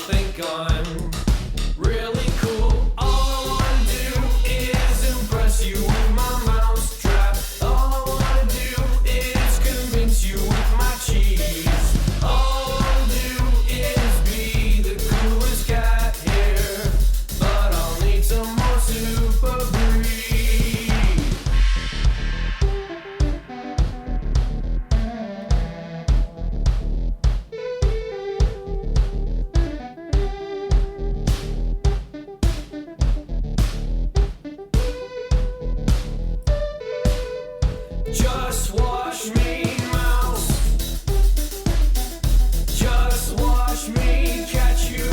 think I'm really cool. All I wanna do is impress you with my mouse trap. All I wanna do is convince you with my cheese. All I wanna do is be the coolest cat here, but I'll need some more super breed. Just watch me, mouse. Just watch me catch you.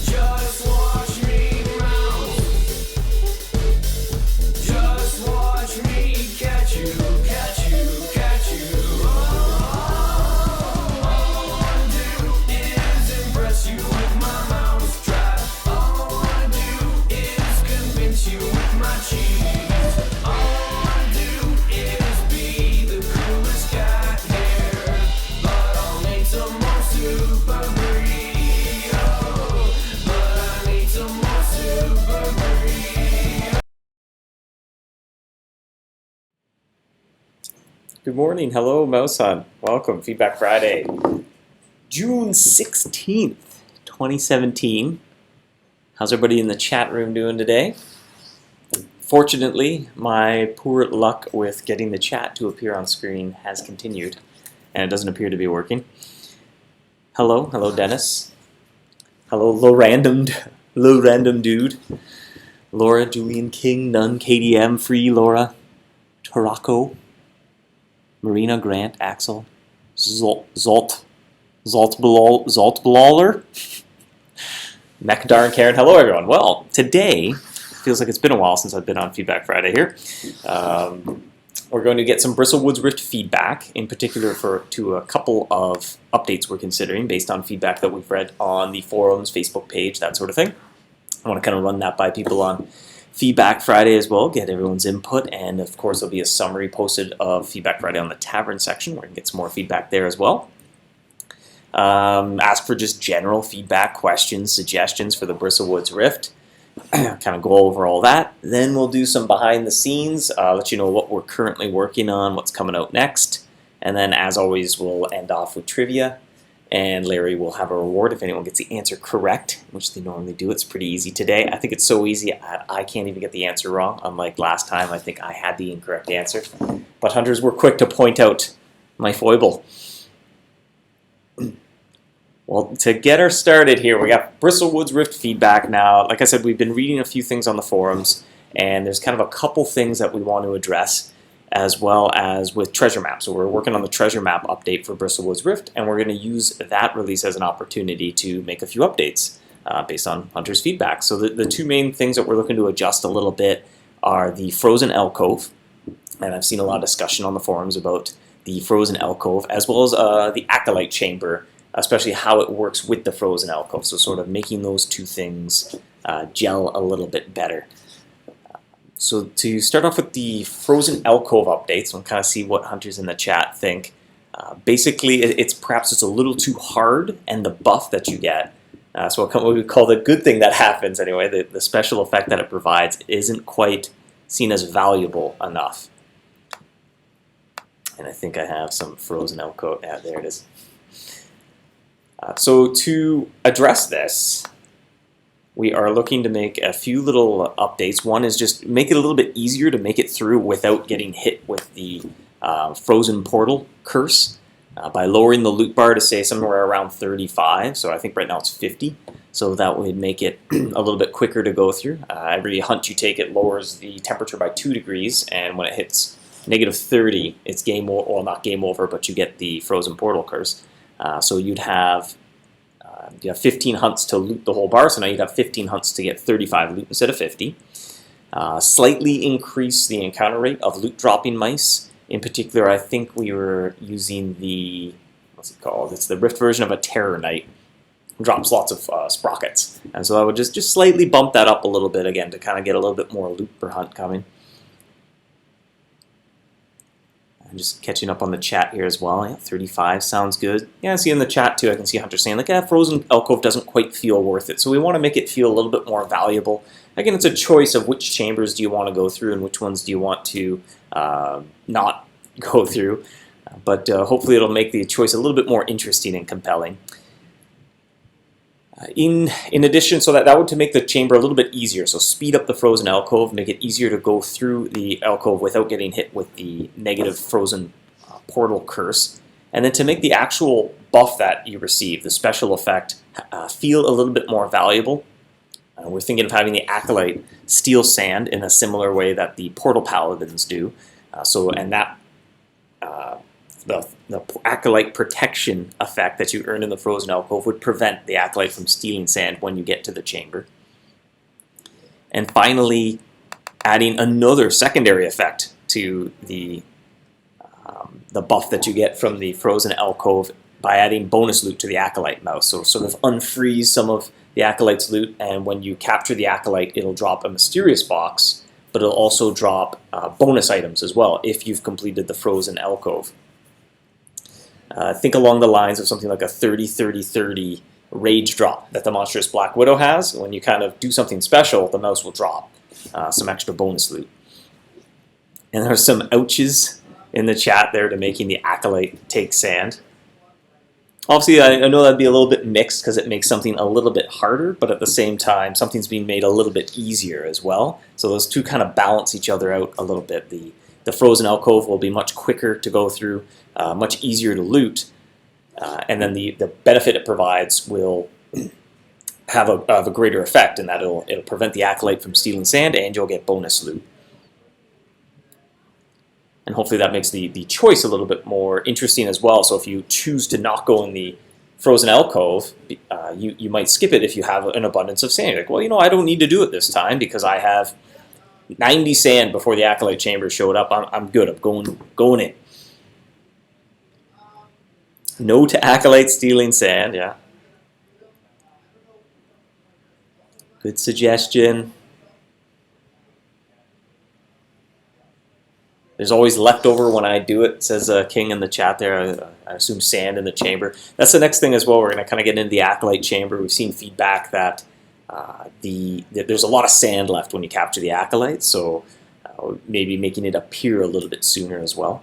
Just watch me, mouse. Just watch me catch you, catch you, catch you. All I wanna do is impress you with my mouse trap. All I wanna do is convince you with my cheese. All I wanna do is be the coolest cat here, but I'll need some more super breed. Oh, but I need some more super breed. Good morning. Hello, MouseHunt. Welcome. Feedback Friday, June 16th, 2017. How's everybody in the chat room doing today? Fortunately, my poor luck with getting the chat to appear on screen has continued, and it doesn't appear to be working. Hello, Dennis. Hello, low random dude. Laura, Julian King, Nunn, KDM, Free, Laura, Tarako, Marina, Grant, Axel, Zoltblaller, Mekdar and Karen. Hello, everyone. Well, today feels like it's been a while since I've been on Feedback Friday here. We're going to get some Bristle Woods Rift feedback, in particular to a couple of updates we're considering based on feedback that we've read on the forums, Facebook page, that sort of thing. I want to kind of run that by people on Feedback Friday as well, get everyone's input, and of course there'll be a summary posted of Feedback Friday on the Tavern section where you can get some more feedback there as well. Ask for just general feedback, questions, suggestions for the Bristle Woods Rift. Kind of go over all that. Then we'll do some behind the scenes, let you know what we're currently working on, what's coming out next. And then as always, we'll end off with trivia. And Larry will have a reward if anyone gets the answer correct, which they normally do. It's pretty easy today. I think it's so easy I can't even get the answer wrong. Unlike last time, I think I had the incorrect answer. But hunters were quick to point out my foible. Well, to get her started here, we got Bristle Woods Rift feedback now. Like I said, we've been reading a few things on the forums, and there's kind of a couple things that we want to address, as well as with treasure map. So we're working on the treasure map update for Bristle Woods Rift, and we're going to use that release as an opportunity to make a few updates based on hunters' feedback. So the two main things that we're looking to adjust a little bit are the frozen alcove, and I've seen a lot of discussion on the forums about the frozen alcove, as well as the Acolyte chamber, especially how it works with the frozen alcove. So sort of making those two things gel a little bit better. So to start off with the frozen alcove updates, we'll kind of see what hunters in the chat think. Basically, it's perhaps a little too hard, and the buff that you get, so what we call the good thing that happens anyway, the special effect that it provides isn't quite seen as valuable enough. And I think I have some frozen alcove. Yeah, there it is. So to address this, we are looking to make a few little updates. One is just make it a little bit easier to make it through without getting hit with the frozen portal curse by lowering the loot bar to say somewhere around 35. So I think right now it's 50. So that would make it a little bit quicker to go through. Every hunt you take, it lowers the temperature by 2 degrees, and when it hits negative 30, it's game over. Well, not game over, but you get the frozen portal curse. So you have 15 hunts to loot the whole bar, so now you'd have 15 hunts to get 35 loot instead of 50. Slightly increase the encounter rate of loot dropping mice. In particular, I think we were using the, what's it called? It's the Rift version of a Terror Knight. Drops lots of sprockets. And so I would just slightly bump that up a little bit again to kind of get a little bit more loot per hunt coming. I'm just catching up on the chat here as well. Yeah, 35 sounds good. Yeah, I see in the chat too, I can see Hunter saying like, yeah, Frozen Alcove doesn't quite feel worth it. So we want to make it feel a little bit more valuable. Again, it's a choice of which chambers do you want to go through and which ones do you want to not go through. But hopefully it'll make the choice a little bit more interesting and compelling. In addition, so that would to make the chamber a little bit easier. So speed up the Frozen Alcove, make it easier to go through the alcove without getting hit with the negative Frozen portal curse. And then to make the actual buff that you receive, the special effect, feel a little bit more valuable. We're thinking of having the Acolyte steal sand in a similar way that the Portal Paladins do. The Acolyte protection effect that you earn in the Frozen Alcove would prevent the Acolyte from stealing sand when you get to the chamber. And finally, adding another secondary effect to the buff that you get from the Frozen Alcove by adding bonus loot to the Acolyte mouse. So sort of unfreeze some of the Acolyte's loot, and when you capture the Acolyte, it'll drop a mysterious box, but it'll also drop bonus items as well if you've completed the Frozen Alcove. Think along the lines of something like a 30-30-30 rage drop that the Monstrous Black Widow has. When you kind of do something special, the mouse will drop some extra bonus loot. And there's some ouches in the chat there to making the Acolyte take sand. Obviously, I know that'd be a little bit mixed because it makes something a little bit harder, but at the same time, something's being made a little bit easier as well. So those two kind of balance each other out a little bit. The Frozen Alcove will be much quicker to go through, much easier to loot, and then the benefit it provides will have a greater effect in that it'll prevent the Acolyte from stealing sand, and you'll get bonus loot. And hopefully that makes the choice a little bit more interesting as well. So if you choose to not go in the Frozen Alcove, you might skip it if you have an abundance of sand. You're like, well, you know, I don't need to do it this time because I have 90 sand before the Acolyte chamber showed up. I'm good. I'm going in. No to Acolyte stealing sand. Yeah. Good suggestion. There's always leftover when I do it, says King in the chat there. I assume sand in the chamber. That's the next thing as well. We're going to kind of get into the Acolyte chamber. We've seen feedback that there's a lot of sand left when you capture the Acolyte, so maybe making it appear a little bit sooner as well.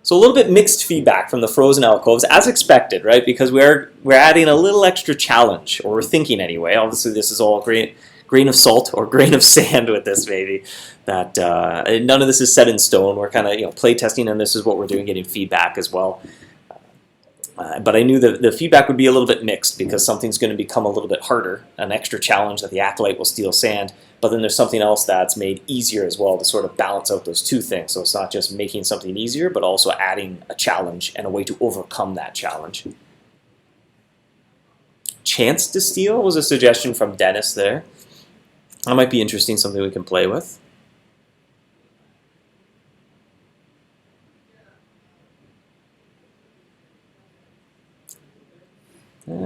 So a little bit mixed feedback from the Frozen Alcoves, as expected, right? Because we're adding a little extra challenge, or we're thinking anyway. Obviously, this is all grain of salt or grain of sand with this, maybe. That none of this is set in stone. We're kind of play testing, and this is what we're doing, getting feedback as well. But I knew that the feedback would be a little bit mixed because something's going to become a little bit harder, an extra challenge that the Acolyte will steal sand, but then there's something else that's made easier as well to sort of balance out those two things. So it's not just making something easier, but also adding a challenge and a way to overcome that challenge. Chance to steal was a suggestion from Dennis there. That might be interesting, something we can play with.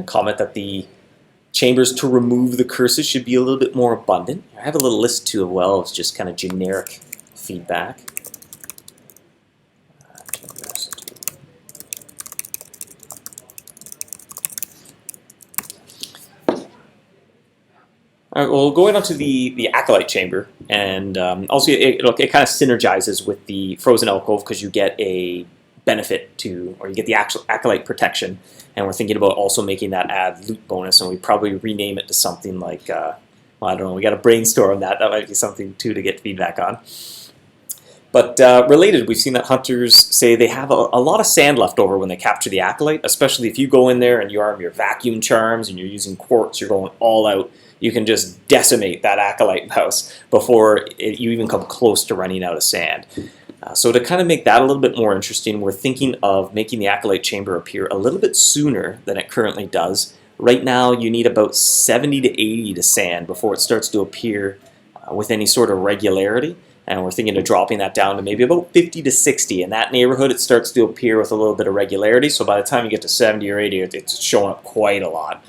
Comment that the chambers to remove the curses should be a little bit more abundant. I have a little list too as well. It's just kind of generic feedback. All right, well, going on to the Acolyte chamber, and also it kind of synergizes with the Frozen Alcove because you get a benefit to, or you get the actual Acolyte protection, and we're thinking about also making that add loot bonus, and we probably rename it to something like, well, I don't know, we got to brainstorm that. That might be something too to get feedback on. But related, we've seen that hunters say they have a lot of sand left over when they capture the Acolyte, especially if you go in there and you arm your vacuum charms and you're using quartz, you're going all out. You can just decimate that Acolyte mouse before you even come close to running out of sand. So to kind of make that a little bit more interesting, we're thinking of making the Acolyte chamber appear a little bit sooner than it currently does. Right now, you need about 70 to 80 to sand before it starts to appear with any sort of regularity. And we're thinking of dropping that down to maybe about 50 to 60. In that neighborhood, it starts to appear with a little bit of regularity. So by the time you get to 70 or 80, it's showing up quite a lot.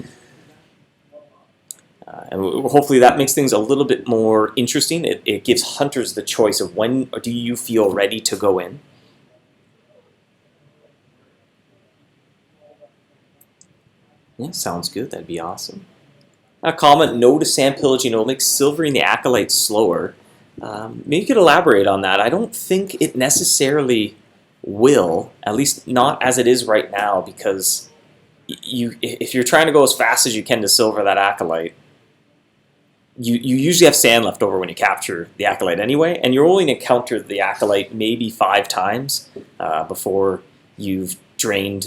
And hopefully that makes things a little bit more interesting. It gives hunters the choice of when do you feel ready to go in. Yeah, sounds good. That'd be awesome. A comment, no to sand pillaging. It'll make silvering the Acolyte slower. Maybe you could elaborate on that. I don't think it necessarily will, at least not as it is right now, because if you're trying to go as fast as you can to silver that Acolyte, you usually have sand left over when you capture the Acolyte anyway, and you're only going to encounter the Acolyte maybe 5 times before you've drained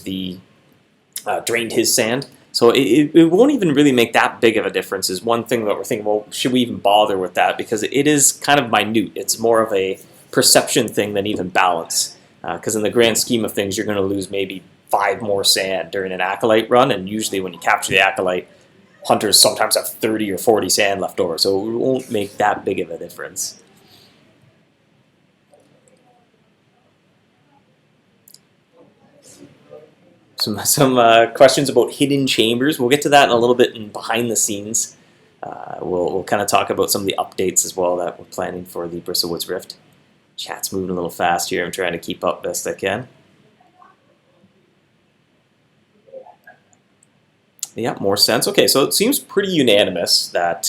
his sand. So it won't even really make that big of a difference is one thing that we're thinking, well, should we even bother with that? Because it is kind of minute. It's more of a perception thing than even balance. Because in the grand scheme of things, you're going to lose maybe 5 more sand during an Acolyte run, and usually when you capture the Acolyte, hunters sometimes have 30 or 40 sand left over, so it won't make that big of a difference. Some questions about hidden chambers. We'll get to that in a little bit in behind the scenes. We'll kind of talk about some of the updates as well that we're planning for the Bristle Woods Rift. Chat's moving a little fast here. I'm trying to keep up best I can. Yeah, more sense. Okay, so it seems pretty unanimous that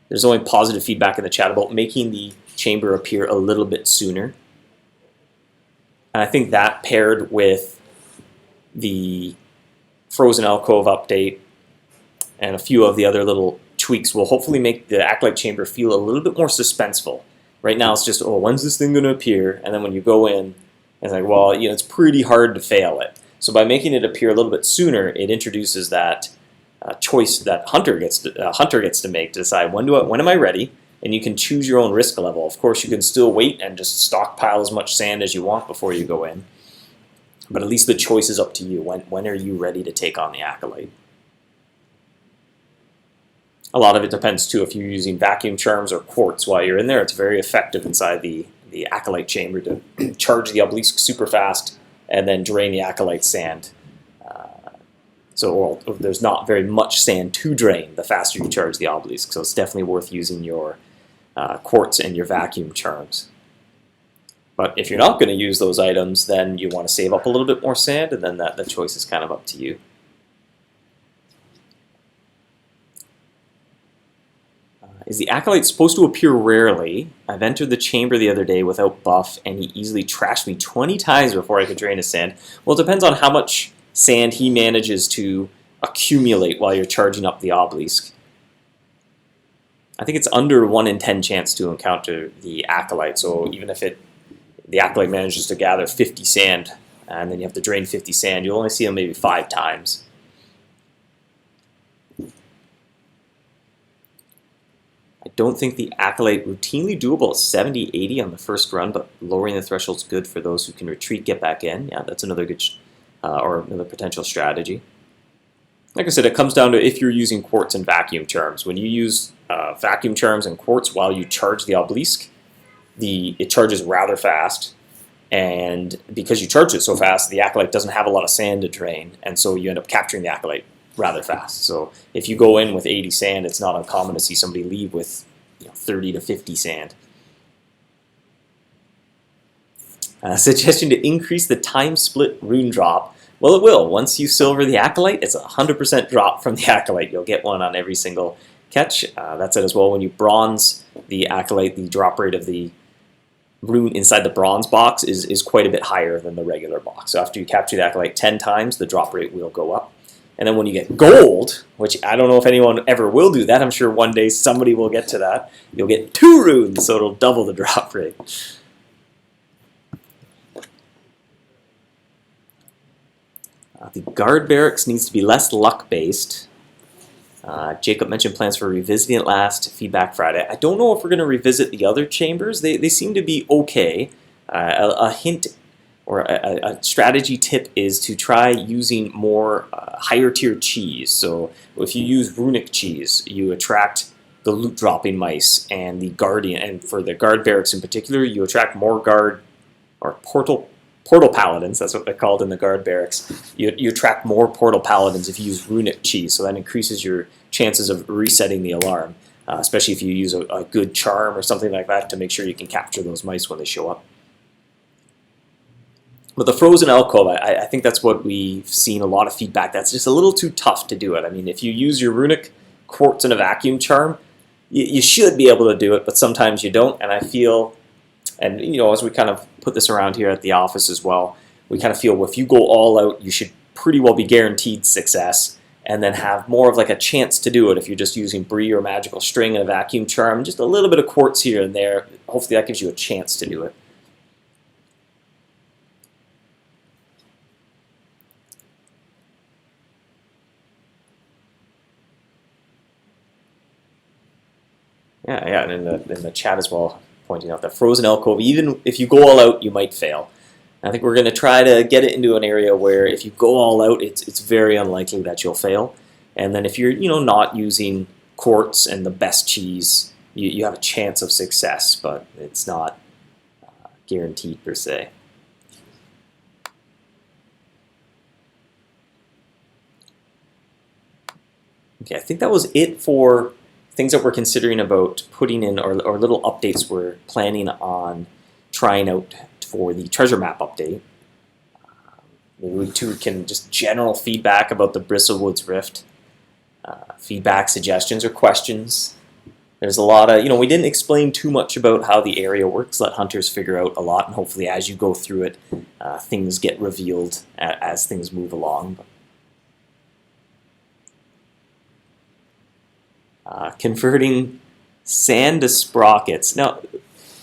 there's only positive feedback in the chat about making the chamber appear a little bit sooner. And I think that paired with the Frozen Alcove update and a few of the other little tweaks will hopefully make the Acolyte chamber feel a little bit more suspenseful. Right now it's just, oh, when's this thing going to appear? And then when you go in, it's like, well, you know, it's pretty hard to fail it. So by making it appear a little bit sooner, it introduces that choice that hunter gets to make to decide when am I ready, and you can choose your own risk level. Of course, you can still wait and just stockpile as much sand as you want before you go in, but at least the choice is up to you. When are you ready to take on the Acolyte? A lot of it depends too if you're using vacuum charms or quartz while you're in there. It's very effective inside the Acolyte chamber to charge the obelisk super fast and then drain the Acolyte sand. So there's not very much sand to drain the faster you charge the obelisk, so it's definitely worth using your quartz and your vacuum charms. But if you're not going to use those items, then you want to save up a little bit more sand, and then the choice is kind of up to you. Is the Acolyte supposed to appear rarely? I've entered the chamber the other day without buff, and he easily trashed me 20 times before I could drain his sand. Well, it depends on how much sand he manages to accumulate while you're charging up the obelisk. I think it's under 1 in 10 chance to encounter the Acolyte, so even if the Acolyte manages to gather 50 sand, and then you have to drain 50 sand, you'll only see him maybe 5 times. I don't think the Acolyte routinely doable at 70, 80 on the first run, but lowering the threshold's good for those who can retreat, get back in. Yeah, that's another good or another potential strategy. Like I said, it comes down to if you're using quartz and vacuum charms. When you use vacuum charms and quartz while you charge the obelisk, it charges rather fast, and because you charge it so fast, the Acolyte doesn't have a lot of sand to drain, and so you end up capturing the Acolyte rather fast. So if you go in with 80 sand, it's not uncommon to see somebody leave with 30 to 50 sand. Suggestion to increase the time split rune drop. Well, it will. Once you silver the Acolyte, it's a 100% drop from the Acolyte. You'll get one on every single catch. That's it as well. When you bronze the Acolyte, the drop rate of the rune inside the bronze box is quite a bit higher than the regular box. So after you capture the Acolyte 10 times, the drop rate will go up. And then when you get gold, which I don't know if anyone ever will do that, I'm sure one day somebody will get to that, you'll get 2 runes, so it'll double the drop rate. The guard barracks needs to be less luck-based. Jacob mentioned plans for revisiting it last feedback Friday. I don't know if we're going to revisit the other chambers. They seem to be okay. A hint or a strategy tip is to try using more higher tier cheese. So if you use runic cheese, you attract the loot dropping mice and the guardian, and for the guard barracks in particular, you attract more guard or portal paladins. That's what they're called in the guard barracks. You attract more portal paladins if you use runic cheese, so that increases your chances of resetting the alarm, especially if you use a good charm or something like that to make sure you can capture those mice when they show up. But the frozen alcove, I think that's what we've seen a lot of feedback. That's just a little too tough to do it. I mean, if you use your runic quartz and a vacuum charm, you should be able to do it, but sometimes you don't. And I feel, and as we kind of put this around here at the office as well, we kind of feel, well, if you go all out, you should pretty well be guaranteed success, and then have more of like a chance to do it if you're just using brie or magical string and a vacuum charm, just a little bit of quartz here and there. Hopefully that gives you a chance to do it. Yeah, and in the chat as well, pointing out that frozen alcove, even if you go all out, you might fail. I think we're going to try to get it into an area where if you go all out, it's very unlikely that you'll fail. And then if you're not using quartz and the best cheese, you have a chance of success, but it's not guaranteed per se. Okay, I think that was it for things that we're considering about putting in, or little updates we're planning on trying out for the treasure map update. Maybe we too can just general feedback about the Bristle Woods Rift. Feedback, suggestions, or questions. There's a lot of, we didn't explain too much about how the area works. Let hunters figure out a lot, and hopefully as you go through it, things get revealed as things move along. Converting sand to sprockets. Now,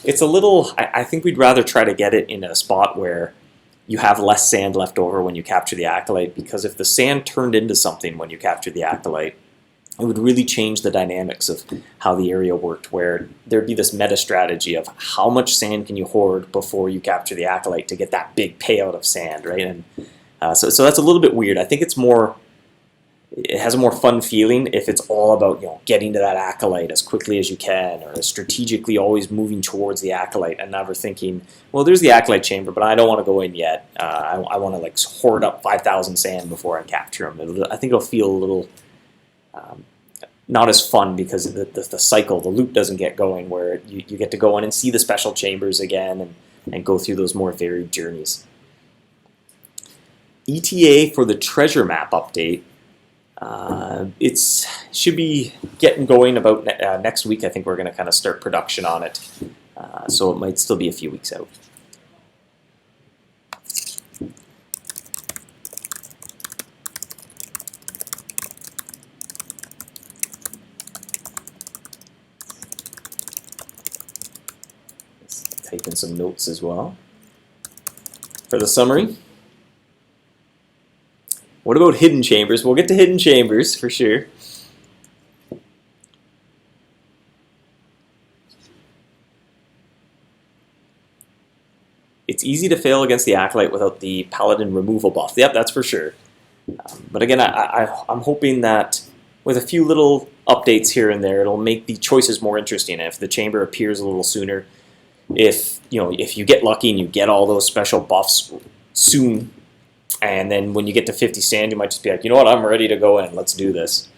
it's a little, I think we'd rather try to get it in a spot where you have less sand left over when you capture the Acolyte, because if the sand turned into something when you capture the Acolyte, it would really change the dynamics of how the area worked, where there'd be this meta strategy of how much sand can you hoard before you capture the Acolyte to get that big payout of sand, right? And so that's a little bit weird. I think it has a more fun feeling if it's all about getting to that Acolyte as quickly as you can, or strategically always moving towards the Acolyte and never thinking, well, there's the Acolyte chamber, but I don't want to go in yet. I want to like hoard up 5,000 sand before I capture them. I think it'll feel a little not as fun, because the cycle, the loop doesn't get going, where you get to go in and see the special chambers again and go through those more varied journeys. ETA for the treasure map update. It should be getting going about next week. I think we're going to kind of start production on it, so it might still be a few weeks out. Let's type in some notes as well for the summary. What about hidden chambers? We'll get to hidden chambers for sure. It's easy to fail against the Acolyte without the Paladin removal buff. Yep, that's for sure. But again, I'm hoping that with a few little updates here and there, it'll make the choices more interesting. If the chamber appears a little sooner, if you get lucky and you get all those special buffs soon, and then when you get to 50 sand, you might just be like, you know what, I'm ready to go in. Let's do this.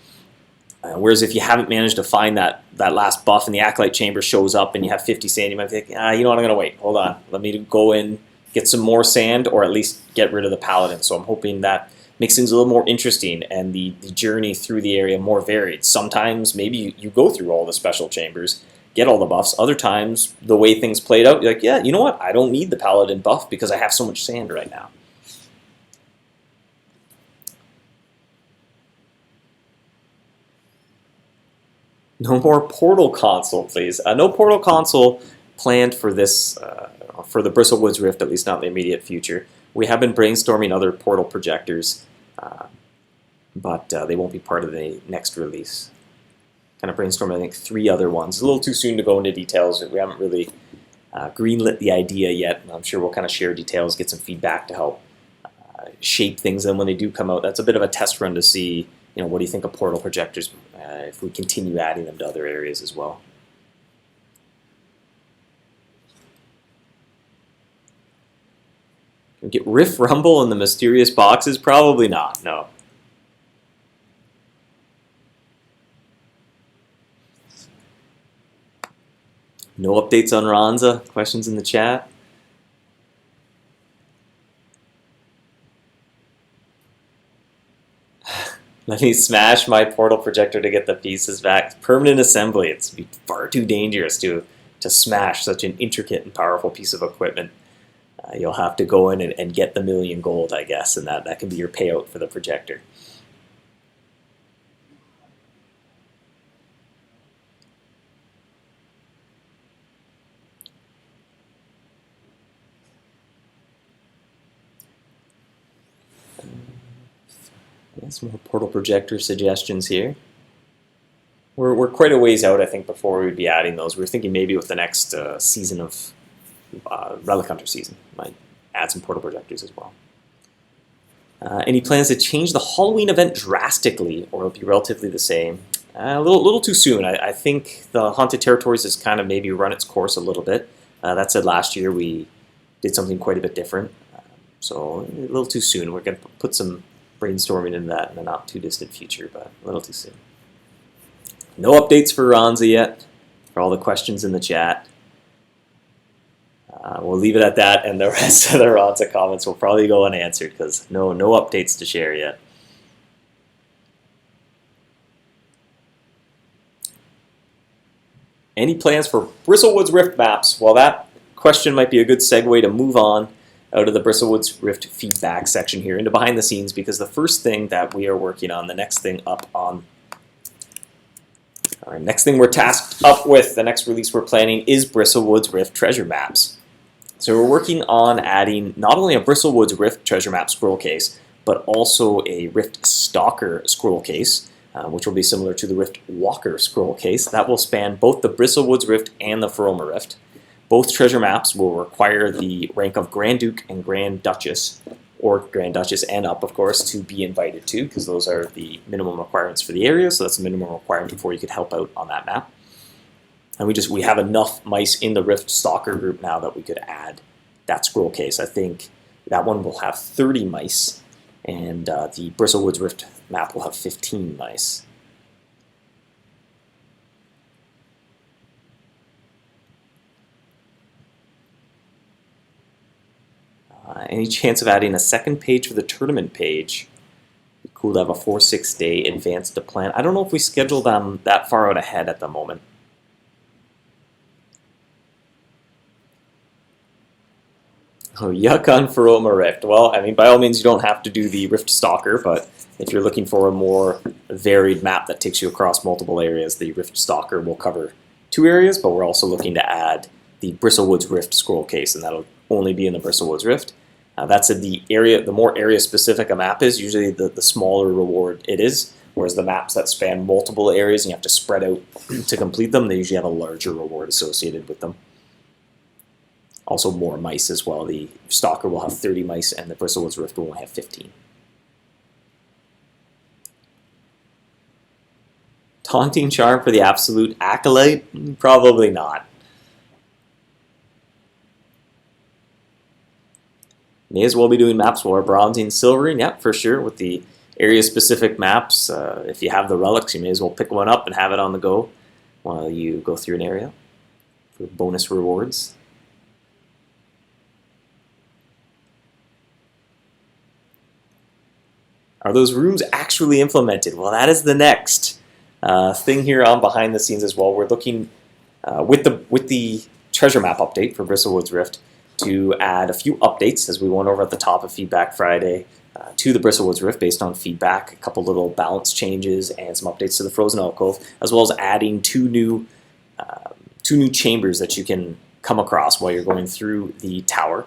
Whereas if you haven't managed to find that last buff and the Acolyte chamber shows up and you have 50 sand, you might be like, you know what, I'm going to wait. Hold on. Let me go in, get some more sand, or at least get rid of the Paladin. So I'm hoping that makes things a little more interesting and the journey through the area more varied. Sometimes maybe you go through all the special chambers, get all the buffs. Other times, the way things played out, you're like, yeah, you know what, I don't need the Paladin buff because I have so much sand right now. No more portal console, please. No portal console planned for this, for the Bristle Woods Rift, at least not in the immediate future. We have been brainstorming other portal projectors, but they won't be part of the next release. Kind of brainstorming, I think, 3 other ones. It's a little too soon to go into details. We haven't really greenlit the idea yet. I'm sure we'll kind of share details, get some feedback to help shape things. And when they do come out, that's a bit of a test run to see, what do you think of portal projectors if we continue adding them to other areas as well. Can we get Riff Rumble in the mysterious boxes? Probably not, no. No updates on Ronza? Questions in the chat? Let me smash my portal projector to get the pieces back. Permanent assembly. It's far too dangerous to smash such an intricate and powerful piece of equipment. You'll have to go in and get the 1,000,000 gold, I guess, and that can be your payout for the projector. Some more portal projector suggestions here. We're quite a ways out, I think, before we'd be adding those. We're thinking maybe with the next season of Relic Hunter season, might add some portal projectors as well. Any plans to change the Halloween event drastically, or it'll be relatively the same? A little too soon. I think the Haunted Territories has kind of maybe run its course a little bit. That said, last year we did something quite a bit different, so a little too soon. We're going to put some brainstorming into that in the not too distant future, but a little too soon. No updates for Ronza yet, for all the questions in the chat. We'll leave it at that, and the rest of the Ronza comments will probably go unanswered because no updates to share yet. Any plans for Bristle Woods Rift maps? Well, that question might be a good segue to move on out of the Bristle Woods Rift feedback section here into behind the scenes, because the first thing that we are working on, the next thing up on, our next thing we're tasked up with, the next release we're planning is Bristle Woods Rift treasure maps. So we're working on adding not only a Bristle Woods Rift treasure map scroll case, but also a Rift Stalker scroll case, which will be similar to the Rift Walker scroll case. That will span both the Bristle Woods Rift and the Feroma Rift. Both treasure maps will require the rank of Grand Duke and Grand Duchess, or Grand Duchess and up, of course, to be invited to, because those are the minimum requirements for the area, so that's a minimum requirement before you could help out on that map. And we have enough mice in the Rift Stalker group now that we could add that scroll case. I think that one will have 30 mice, and the Bristle Woods Rift map will have 15 mice. Any chance of adding a second page for the tournament page? It'd be cool to have a 4-6 day advance to plan. I don't know if we schedule them that far out ahead at the moment. Oh, yuck on Feroma Rift. Well, I mean, by all means, you don't have to do the Rift Stalker, but if you're looking for a more varied map that takes you across multiple areas, the Rift Stalker will cover 2 areas, but we're also looking to add the Bristle Woods Rift scroll case, and that'll only be in the Bristle Woods Rift. That said, the more area-specific a map is, usually the smaller reward it is, whereas the maps that span multiple areas and you have to spread out to complete them, they usually have a larger reward associated with them. Also more mice as well. The Stalker will have 30 mice, and the Bristle Woods Rift will only have 15. Taunting Charm for the Absolute Acolyte? Probably not. May as well be doing maps while we're bronzing, silvering. Yep, for sure. With the area-specific maps, if you have the relics, you may as well pick one up and have it on the go while you go through an area for bonus rewards. Are those rooms actually implemented? Well, that is the next thing here on behind the scenes as well. We're looking with the treasure map update for Bristle Woods Rift to add a few updates, as we went over at the top of Feedback Friday, to the Bristle Woods Rift based on feedback, a couple little balance changes and some updates to the Frozen Alcove, as well as adding two new chambers that you can come across while you're going through the tower.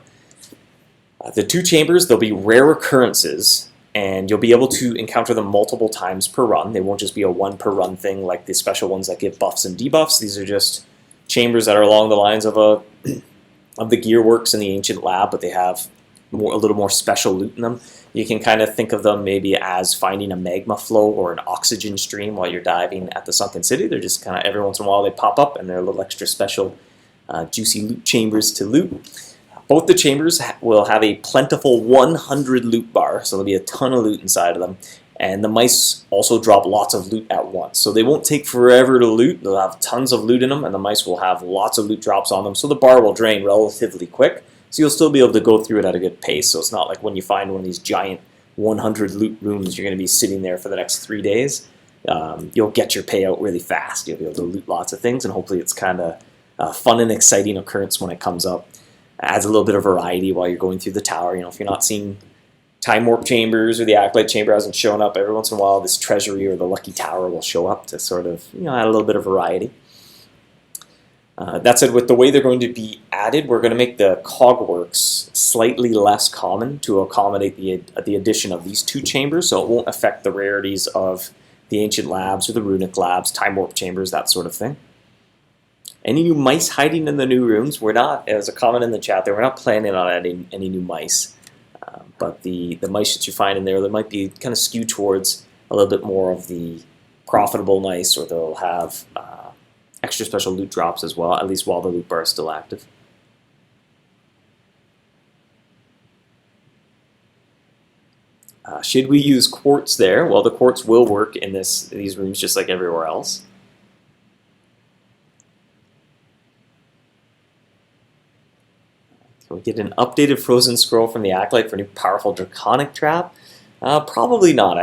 The 2 chambers, they'll be rare occurrences, and you'll be able to encounter them multiple times per run. They won't just be a 1 per run thing like the special ones that give buffs and debuffs. These are just chambers that are along the lines of the gear works in the Ancient Lab, but they have a little more special loot in them. You can kind of think of them maybe as finding a magma flow or an oxygen stream while you're diving at the Sunken City. They're just kind of every once in a while they pop up, and they're a little extra special juicy loot chambers to loot. Both the chambers will have a plentiful 100 loot bar, so there'll be a ton of loot inside of them. And the mice also drop lots of loot at once. So they won't take forever to loot. They'll have tons of loot in them, and the mice will have lots of loot drops on them. So the bar will drain relatively quick. So you'll still be able to go through it at a good pace. So it's not like when you find one of these giant 100 loot rooms, you're going to be sitting there for the next 3 days, you'll get your payout really fast. You'll be able to loot lots of things, and hopefully it's kind of a fun and exciting occurrence when it comes up. Adds a little bit of variety while you're going through the tower. If you're not seeing Time Warp Chambers or the Acolyte Chamber hasn't shown up, every once in a while this Treasury or the Lucky Tower will show up to sort of add a little bit of variety. That said, with the way they're going to be added, we're going to make the cogworks slightly less common to accommodate the addition of these 2 chambers, so it won't affect the rarities of the Ancient Labs or the Runic Labs, Time Warp Chambers, that sort of thing. Any new mice hiding in the new rooms? We're not, as a comment in the chat there, we're not planning on adding any new mice. But the mice that you find in there, they might be kind of skewed towards a little bit more of the profitable mice, or they'll have extra special loot drops as well, at least while the loot bar is still active. Should we use quartz there? Well, the quartz will work in these rooms just like everywhere else. Can we get an updated frozen scroll from the Acolyte for a new powerful draconic trap? Probably not.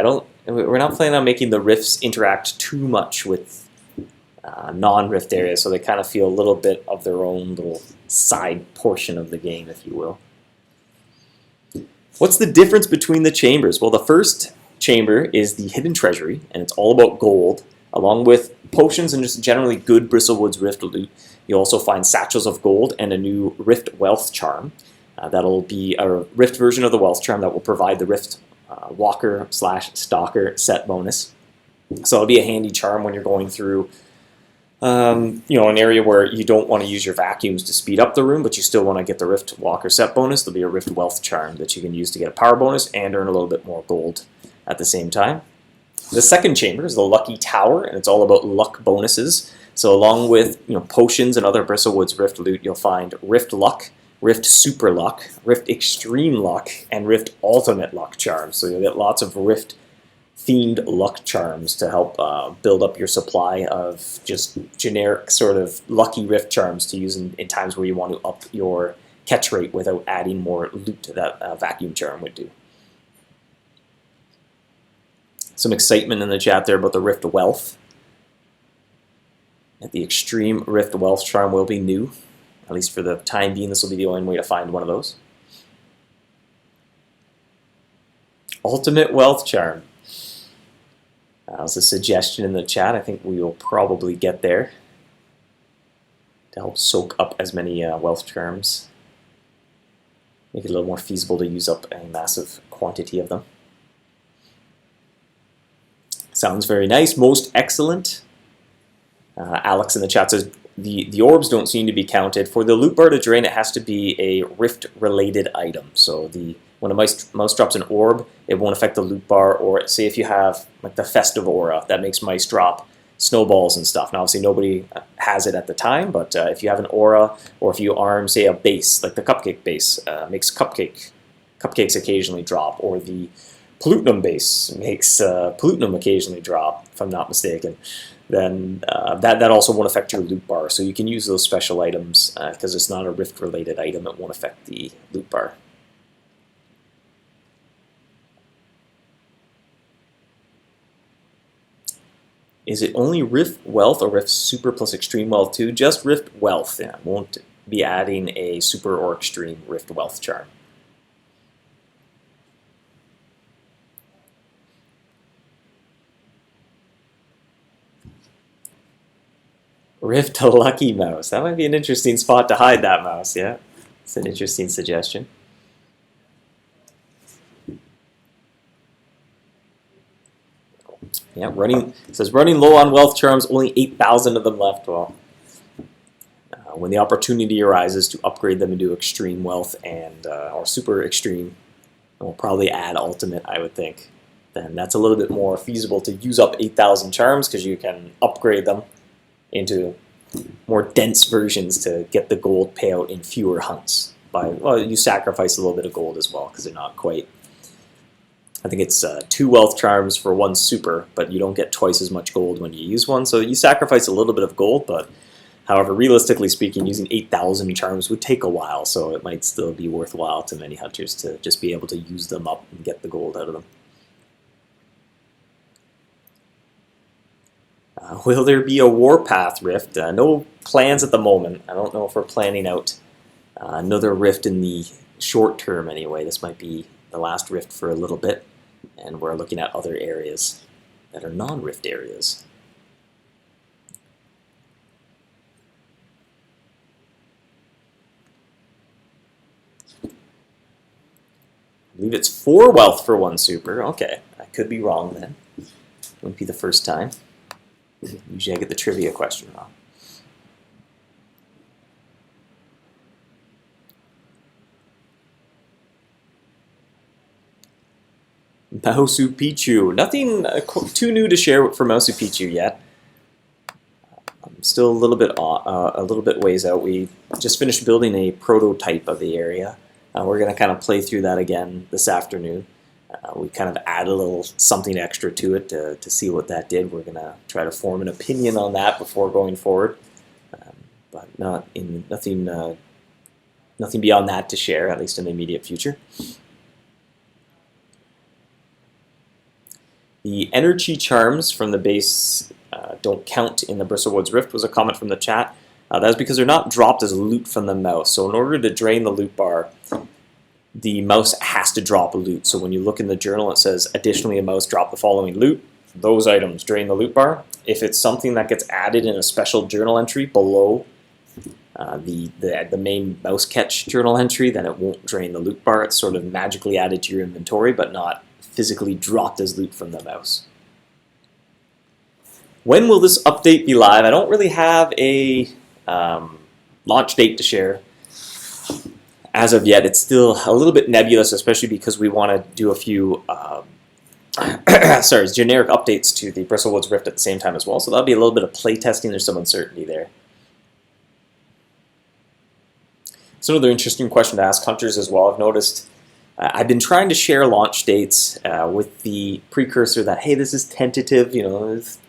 We're not planning on making the rifts interact too much with non-rift areas, so they kind of feel a little bit of their own little side portion of the game, if you will. What's the difference between the chambers? Well, the first chamber is the Hidden Treasury, and it's all about gold, along with potions and just generally good Bristle Woods Rift loot. You'll also find satchels of gold and a new Rift Wealth Charm. That'll be a Rift version of the Wealth Charm that will provide the Rift Walker/Stalker set bonus. So it'll be a handy charm when you're going through an area where you don't want to use your vacuums to speed up the room, but you still want to get the Rift Walker set bonus. There'll be a Rift Wealth Charm that you can use to get a power bonus and earn a little bit more gold at the same time. The second chamber is the Lucky Tower, and it's all about luck bonuses. So along with potions and other Bristle Woods Rift loot, you'll find Rift Luck, Rift Super Luck, Rift Extreme Luck, and Rift Ultimate Luck charms. So you'll get lots of Rift themed luck charms to help build up your supply of just generic sort of lucky Rift charms to use in times where you want to up your catch rate without adding more loot that a vacuum charm would do. Some excitement in the chat there about the Rift Wealth. The Extreme Rift Wealth Charm will be new. At least for the time being, this will be the only way to find one of those. Ultimate Wealth Charm. That was a suggestion in the chat. I think we will probably get there to help soak up as many wealth charms. Make it a little more feasible to use up a massive quantity of them. Sounds very nice. Most excellent. Alex in the chat says the orbs don't seem to be counted. For the loot bar to drain, it has to be a rift-related item. So when a mouse drops an orb, it won't affect the loot bar. Or say if you have like the Festive Aura that makes mice drop snowballs and stuff. Now obviously nobody has it at the time, but if you have an aura, or if you arm say a base like the cupcake base makes cupcakes occasionally drop, or the Plutonum base makes Plutonum occasionally drop, if I'm not mistaken, then that also won't affect your loot bar. So you can use those special items because it's not a rift-related item. It won't affect the loot bar. Is it only Rift Wealth or Rift Super plus Extreme Wealth too? Just Rift Wealth. Yeah, won't be adding a Super or Extreme Rift Wealth charm. Rift a Lucky Mouse. That might be an interesting spot to hide that mouse, yeah. It's an interesting suggestion. Yeah, it says running low on wealth charms, only 8,000 of them left. Well, when the opportunity arises to upgrade them into extreme wealth and or super extreme, we'll probably add ultimate, I would think. Then that's a little bit more feasible to use up 8,000 charms because you can upgrade them into more dense versions to get the gold payout in fewer hunts. You sacrifice a little bit of gold as well because they're not quite. I think it's 2 wealth charms for 1 super, but you don't get twice as much gold when you use one. So you sacrifice a little bit of gold, but However, realistically speaking, using 8,000 charms would take a while, so it might still be worthwhile to many hunters to just be able to use them up and get the gold out of them. Will there be a Warpath Rift? No plans at the moment. I don't know if we're planning out another Rift in the short term anyway. This might be the last Rift for a little bit, and we're looking at other areas that are non-Rift areas. I believe it's 4 wealth for 1 super. Okay, I could be wrong then. Wouldn't be the first time. Usually I get the trivia question wrong. Mausu Picchu. Nothing too new to share for Mausu Picchu yet. I'm still a little bit ways out. We just finished building a prototype of the area. We're going to kind of play through that again this afternoon. We kind of add a little something extra to it to see what that did. We're going to try to form an opinion on that before going forward, but nothing beyond that to share, at least in the immediate future. The energy charms from the base don't count in the Bristle Woods Rift was a comment from the chat. That is because they're not dropped as loot from the mouse. So in order to drain the loot bar, the mouse has to drop loot. So when you look in the journal, it says, additionally, a mouse dropped the following loot. Those items drain the loot bar. If it's something that gets added in a special journal entry below the main mouse catch journal entry, then it won't drain the loot bar. It's sort of magically added to your inventory, but not physically dropped as loot from the mouse. When will this update be live? I don't really have a launch date to share. As of yet, it's still a little bit nebulous, especially because we want to do a few generic updates to the Bristle Woods Rift at the same time as well. So that'll be a little bit of play testing. There's some uncertainty there. So another interesting question to ask hunters as well. I've noticed I've been trying to share launch dates with the precursor that, hey, this is tentative,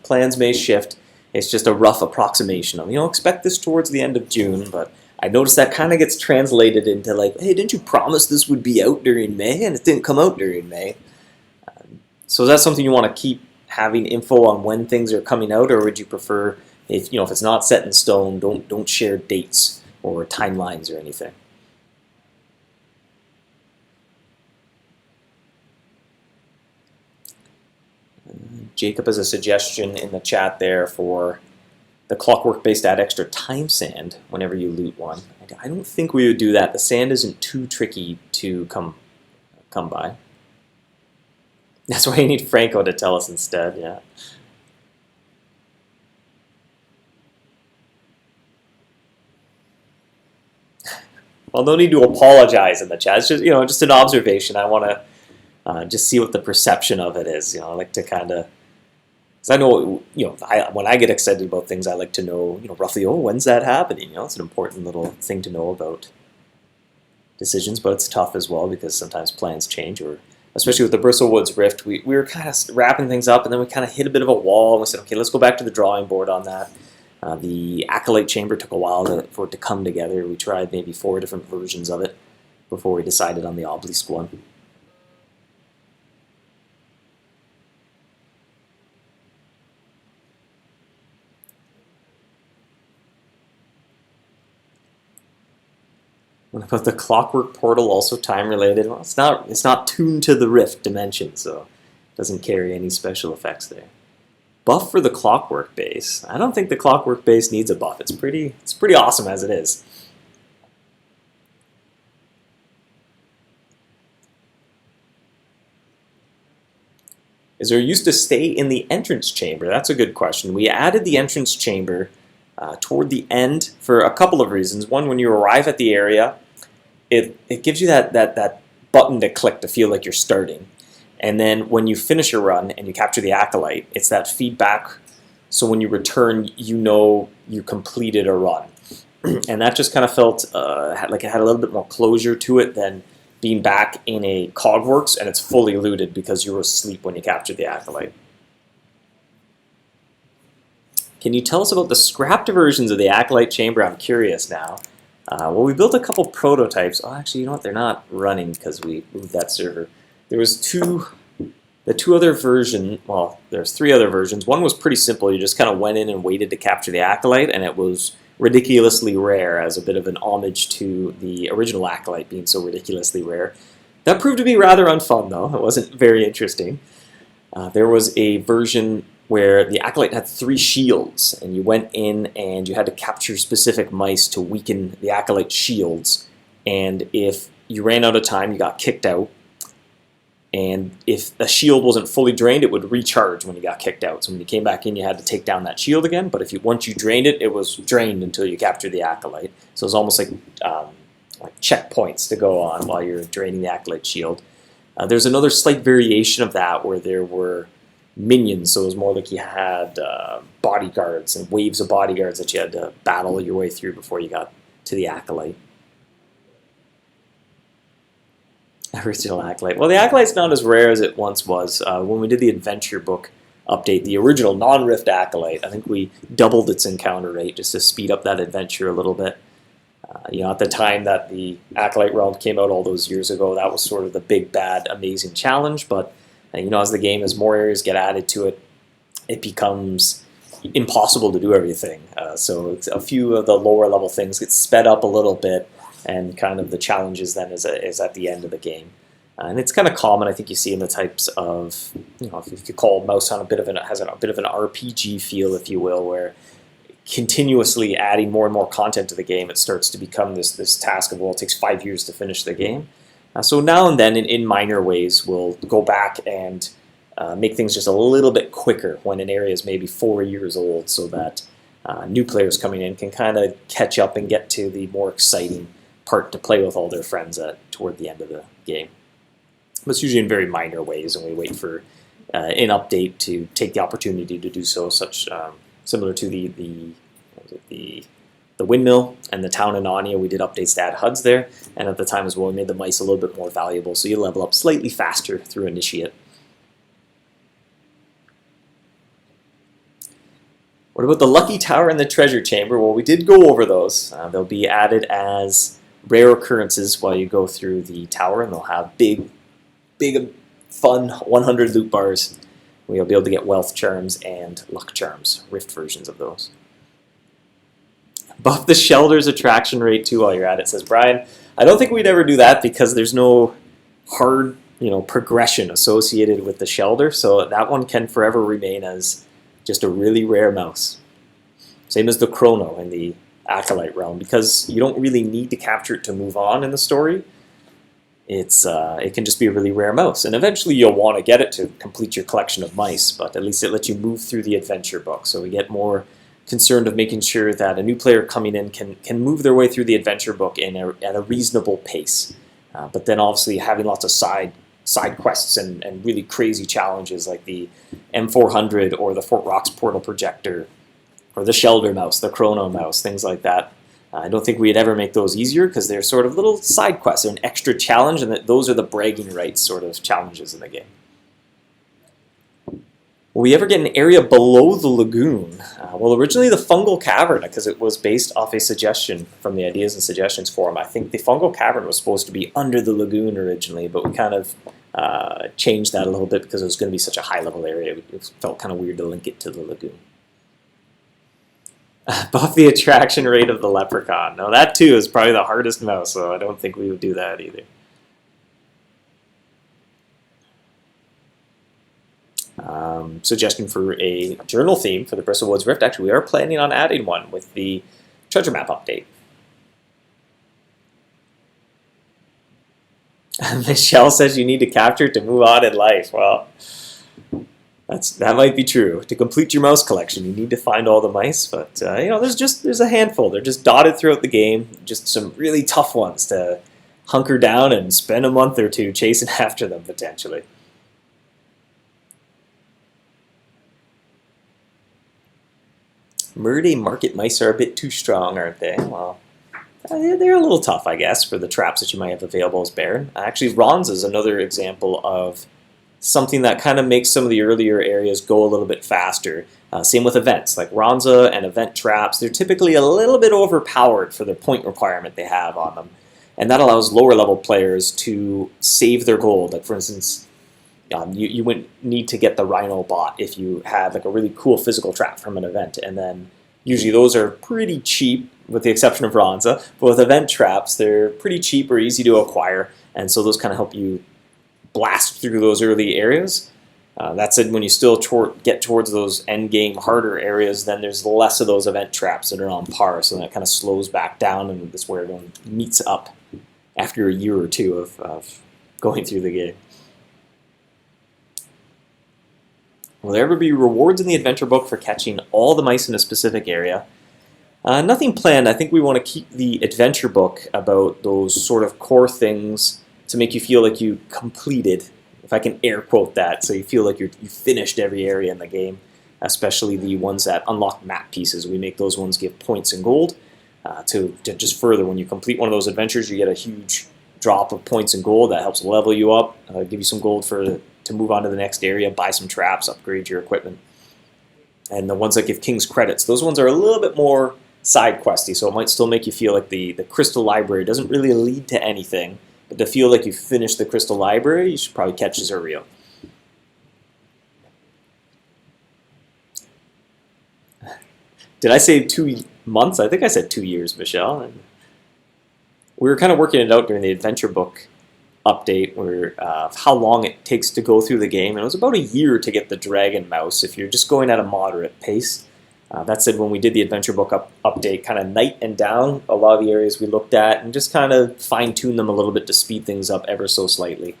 plans may shift. It's just a rough approximation of, expect this towards the end of June, but I noticed that kind of gets translated into like, hey, didn't you promise this would be out during May? And it didn't come out during May. So is that something you want to keep having info on when things are coming out, or would you prefer, if it's not set in stone, don't share dates or timelines or anything? Jacob has a suggestion in the chat there for the clockwork-based add extra time sand whenever you loot one. I don't think we would do that. The sand isn't too tricky to come by. That's why you need Franco to tell us instead, yeah. Well, no need to apologize in the chat. It's just, just an observation. I want to just see what the perception of it is. I like to kind of, because I know, when I get excited about things, I like to know, roughly, when's that happening? It's an important little thing to know about decisions, but it's tough as well because sometimes plans change, or especially with the Bristle Woods Rift, we were kind of wrapping things up, and then we kind of hit a bit of a wall, and we said, okay, let's go back to the drawing board on that. The Acolyte chamber took a while for it to come together. We tried maybe 4 different versions of it before we decided on the obelisk one. What about the clockwork portal, also time related? Well, it's not tuned to the Rift dimension, so it doesn't carry any special effects there. Buff for the clockwork base. I don't think the clockwork base needs a buff. It's pretty awesome as it is. Is there used to stay in the entrance chamber? That's a good question. We added the entrance chamber toward the end for a couple of reasons. One, when you arrive at the area, it gives you that button to click to feel like you're starting. And then when you finish your run and you capture the Acolyte, it's that feedback. So when you return, you completed a run. And that just kind of felt like it had a little bit more closure to it than being back in a Cogworks and it's fully looted because you were asleep when you captured the Acolyte. Can you tell us about the scrapped versions of the Acolyte chamber? I'm curious now. Well, we built a couple prototypes. Oh, actually, you know what? They're not running because we moved that server. There was the two other versions. Well, there's three other versions. One was pretty simple. You just kind of went in and waited to capture the Acolyte, and it was ridiculously rare as a bit of an homage to the original Acolyte being so ridiculously rare. That proved to be rather unfun, though. It wasn't very interesting. There was a version where the Acolyte had 3 shields, and you went in and you had to capture specific mice to weaken the Acolyte shields, and if you ran out of time, you got kicked out, and if a shield wasn't fully drained, it would recharge when you got kicked out. So when you came back in, you had to take down that shield again, but once you drained it, it was drained until you captured the Acolyte. So it was almost like checkpoints to go on while you're draining the Acolyte shield. There's another slight variation of that where there were minions, so it was more like you had bodyguards and waves of bodyguards that you had to battle your way through before you got to the Acolyte. Original Acolyte. Well, the Acolyte's not as rare as it once was. When we did the adventure book update, the original non-Rift Acolyte, I think we doubled its encounter rate just to speed up that adventure a little bit. At the time that the Acolyte realm came out all those years ago, that was sort of the big, bad, amazing challenge, but as the game, as more areas get added to it, it becomes impossible to do everything. So a few of the lower level things get sped up a little bit, and kind of the challenges then is at the end of the game. And it's kind of common, I think you see in the types of, if you call MouseHunt has a bit of an RPG feel, if you will, where continuously adding more and more content to the game, it starts to become this task of, well, it takes 5 years to finish the game. So now and then, in minor ways, we'll go back and make things just a little bit quicker when an area is maybe 4 years old, so that new players coming in can kind of catch up and get to the more exciting part to play with all their friends toward the end of the game. But it's usually in very minor ways, and we wait for an update to take the opportunity to do so, similar to the windmill and the town in Anya. We did updates to add HUDs there, and at the time as well, we made the mice a little bit more valuable, so you level up slightly faster through Initiate. What about the Lucky Tower and the Treasure Chamber? Well, we did go over those. They'll be added as rare occurrences while you go through the tower, and they'll have big, fun 100 loot bars. We'll be able to get wealth charms and luck charms, Rift versions of those. Buff the shelter's attraction rate too while you're at it, says Brian. I don't think we'd ever do that because there's no hard, progression associated with the shelter, so that one can forever remain as just a really rare mouse. Same as the Chrono in the Acolyte realm, because you don't really need to capture it to move on in the story. It can just be a really rare mouse, and eventually you'll want to get it to complete your collection of mice, but at least it lets you move through the adventure book, so we get more concerned of making sure that a new player coming in can move their way through the adventure book at a reasonable pace. But then obviously having lots of side quests and really crazy challenges like the M400 or the Fort Rocks portal projector or the Shelter mouse, the Chrono mouse, things like that. I don't think we'd ever make those easier because they're sort of little side quests. They're an extra challenge, and those are the bragging rights sort of challenges in the game. Will we ever get an area below the lagoon? Well, originally the Fungal Cavern, because it was based off a suggestion from the Ideas and Suggestions forum. I think the Fungal Cavern was supposed to be under the lagoon originally, but we kind of changed that a little bit because it was going to be such a high-level area. It felt kind of weird to link it to the lagoon. Buff the attraction rate of the leprechaun. Now that too is probably the hardest mouse, so I don't think we would do that either. Suggestion for a journal theme for the Bristle Woods Rift. Actually, we are planning on adding one with the treasure map update. Michelle says you need to capture to move on in life. Well, that might be true. To complete your mouse collection, you need to find all the mice, but there's a handful. They're just dotted throughout the game. Just some really tough ones to hunker down and spend a month or two chasing after them potentially. Murday market mice are a bit too strong, aren't they? Well, they're a little tough, I guess, for the traps that you might have available as Baron. Actually, Ron's is another example of something that kind of makes some of the earlier areas go a little bit faster. Same with events, like Ronza and event traps. They're typically a little bit overpowered for the point requirement they have on them. And that allows lower level players to save their gold. Like for instance, you wouldn't need to get the Rhino bot if you had like a really cool physical trap from an event. And then usually those are pretty cheap, with the exception of Ronza. But with event traps, they're pretty cheap or easy to acquire. And so those kind of help you blast through those early areas. That said, when you still get towards those end game harder areas, then there's less of those event traps that are on par, so that kind of slows back down, and that's where everyone meets up after a year or two of going through the game. Will there ever be rewards in the adventure book for catching all the mice in a specific area? Nothing planned. I think we want to keep the adventure book about those sort of core things to make you feel like you completed, if I can air quote that, so you feel like you finished every area in the game, especially the ones that unlock map pieces. We make those ones give points and gold to just further. When you complete one of those adventures, you get a huge drop of points and gold that helps level you up, give you some gold to move on to the next area, buy some traps, upgrade your equipment. And the ones that give King's credits, those ones are a little bit more side questy, so it might still make you feel like the Crystal Library doesn't really lead to anything. But to feel like you finished the Crystal Library, you should probably catch Azurio. Did I say 2 months? I think I said 2 years, Michelle. And we were kind of working it out during the adventure book update, where how long it takes to go through the game. And it was about a year to get the Dragon Mouse if you're just going at a moderate pace. That said, when we did the adventure book update, kind of night and down a lot of the areas we looked at, and just kind of fine-tune them a little bit to speed things up ever so slightly.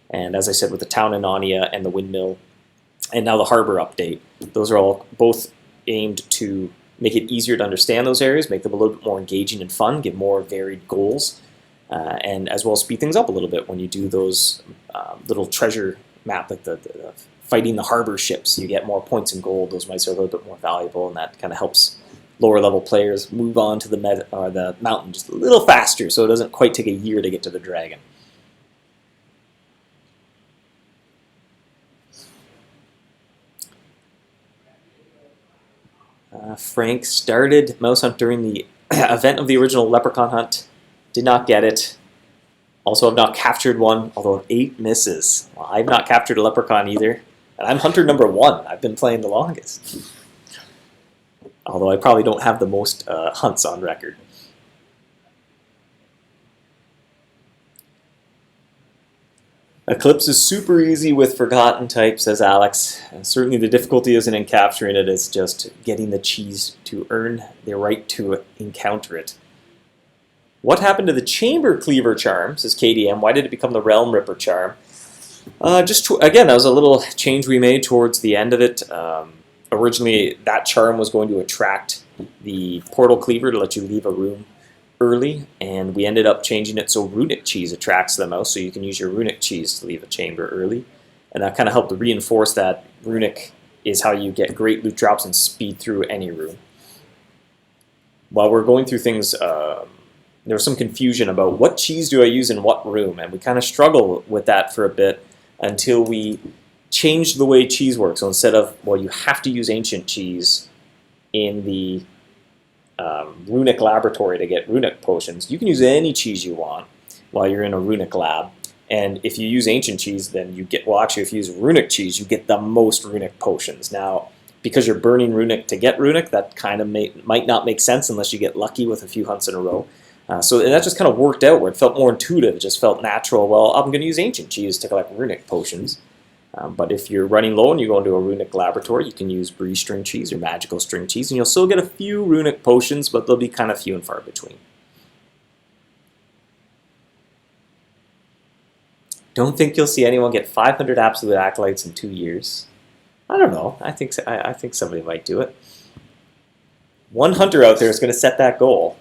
And as I said, with the town in Ania and the windmill, and now the harbor update, those are all both aimed to make it easier to understand those areas, make them a little bit more engaging and fun, give more varied goals, and as well speed things up a little bit when you do those little treasure map, like the fighting the harbor ships. You get more points and gold. Those mice are a little bit more valuable, and that kind of helps lower level players move on to the mountain just a little faster, so it doesn't quite take a year to get to the dragon. Frank started MouseHunt during the event of the original Leprechaun Hunt. Did not get it. Also, have not captured one, although 8 misses. Well, I've not captured a leprechaun either. And I'm hunter number 1. I've been playing the longest. Although I probably don't have the most hunts on record. Eclipse is super easy with Forgotten type, says Alex. And certainly the difficulty isn't in capturing it, it's just getting the cheese to earn the right to encounter it. What happened to the Chamber Cleaver charm, says KDM? Why did it become the Realm Ripper charm? Again, that was a little change we made towards the end of it. Originally, that charm was going to attract the Portal Cleaver to let you leave a room early, and we ended up changing it so Runic Cheese attracts the mouse, so you can use your Runic Cheese to leave a chamber early. And that kind of helped to reinforce that Runic is how you get great loot drops and speed through any room. While we're going through things, there was some confusion about what cheese do I use in what room, and we kind of struggled with that for a bit until we changed the way cheese works. So instead of, well, you have to use ancient cheese in the Runic laboratory to get Runic potions, you can use any cheese you want while you're in a Runic lab. And if you use ancient cheese, then you get, well, actually, if you use Runic cheese, you get the most Runic potions. Now, because you're burning Runic to get Runic, that kind of might not make sense unless you get lucky with a few hunts in a row. So that just kind of worked out where it felt more intuitive. It just felt natural. Well, I'm going to use ancient cheese to collect Runic potions. But if you're running low and you go into a Runic laboratory, you can use Bree string cheese or magical string cheese, and you'll still get a few Runic potions, but they'll be kind of few and far between. Don't think you'll see anyone get 500 absolute acolytes in 2 years. I don't know. I think somebody might do it. One hunter out there is going to set that goal.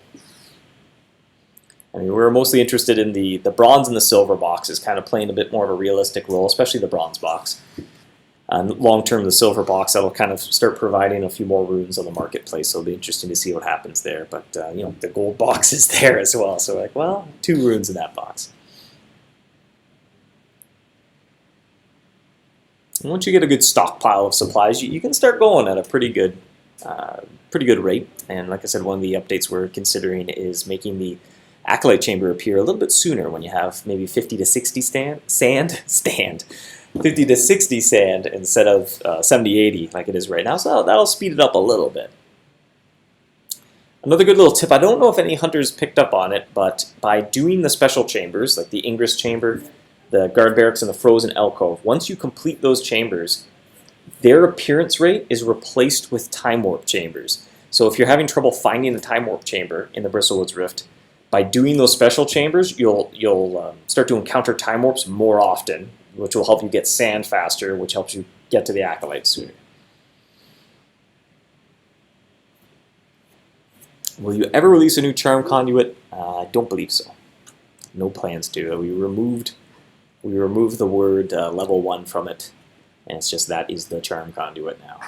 I mean, we're mostly interested in the bronze and the silver boxes, kind of playing a bit more of a realistic role, especially the bronze box. And long-term, the silver box, that'll kind of start providing a few more runes on the marketplace, so it'll be interesting to see what happens there. But, you know, the gold box is there as well, so like, well, 2 runes in that box. And once you get a good stockpile of supplies, you can start going at a pretty good rate. And like I said, one of the updates we're considering is making the Acolyte chamber appear a little bit sooner when you have maybe 50 to 60 sand 50 to 60 sand instead of 70, 80 like it is right now. So that'll speed it up a little bit. Another good little tip, I don't know if any hunters picked up on it, but by doing the special chambers, like the Ingress chamber, the guard barracks, and the frozen alcove, once you complete those chambers, their appearance rate is replaced with time warp chambers. So if you're having trouble finding a time warp chamber in the Bristle Woods Rift, by doing those special chambers, you'll start to encounter time warps more often, which will help you get sand faster, which helps you get to the Acolyte sooner. Will you ever release a new charm conduit? I don't believe so. No plans to. We removed the word level 1 from it, and it's just that is the charm conduit now.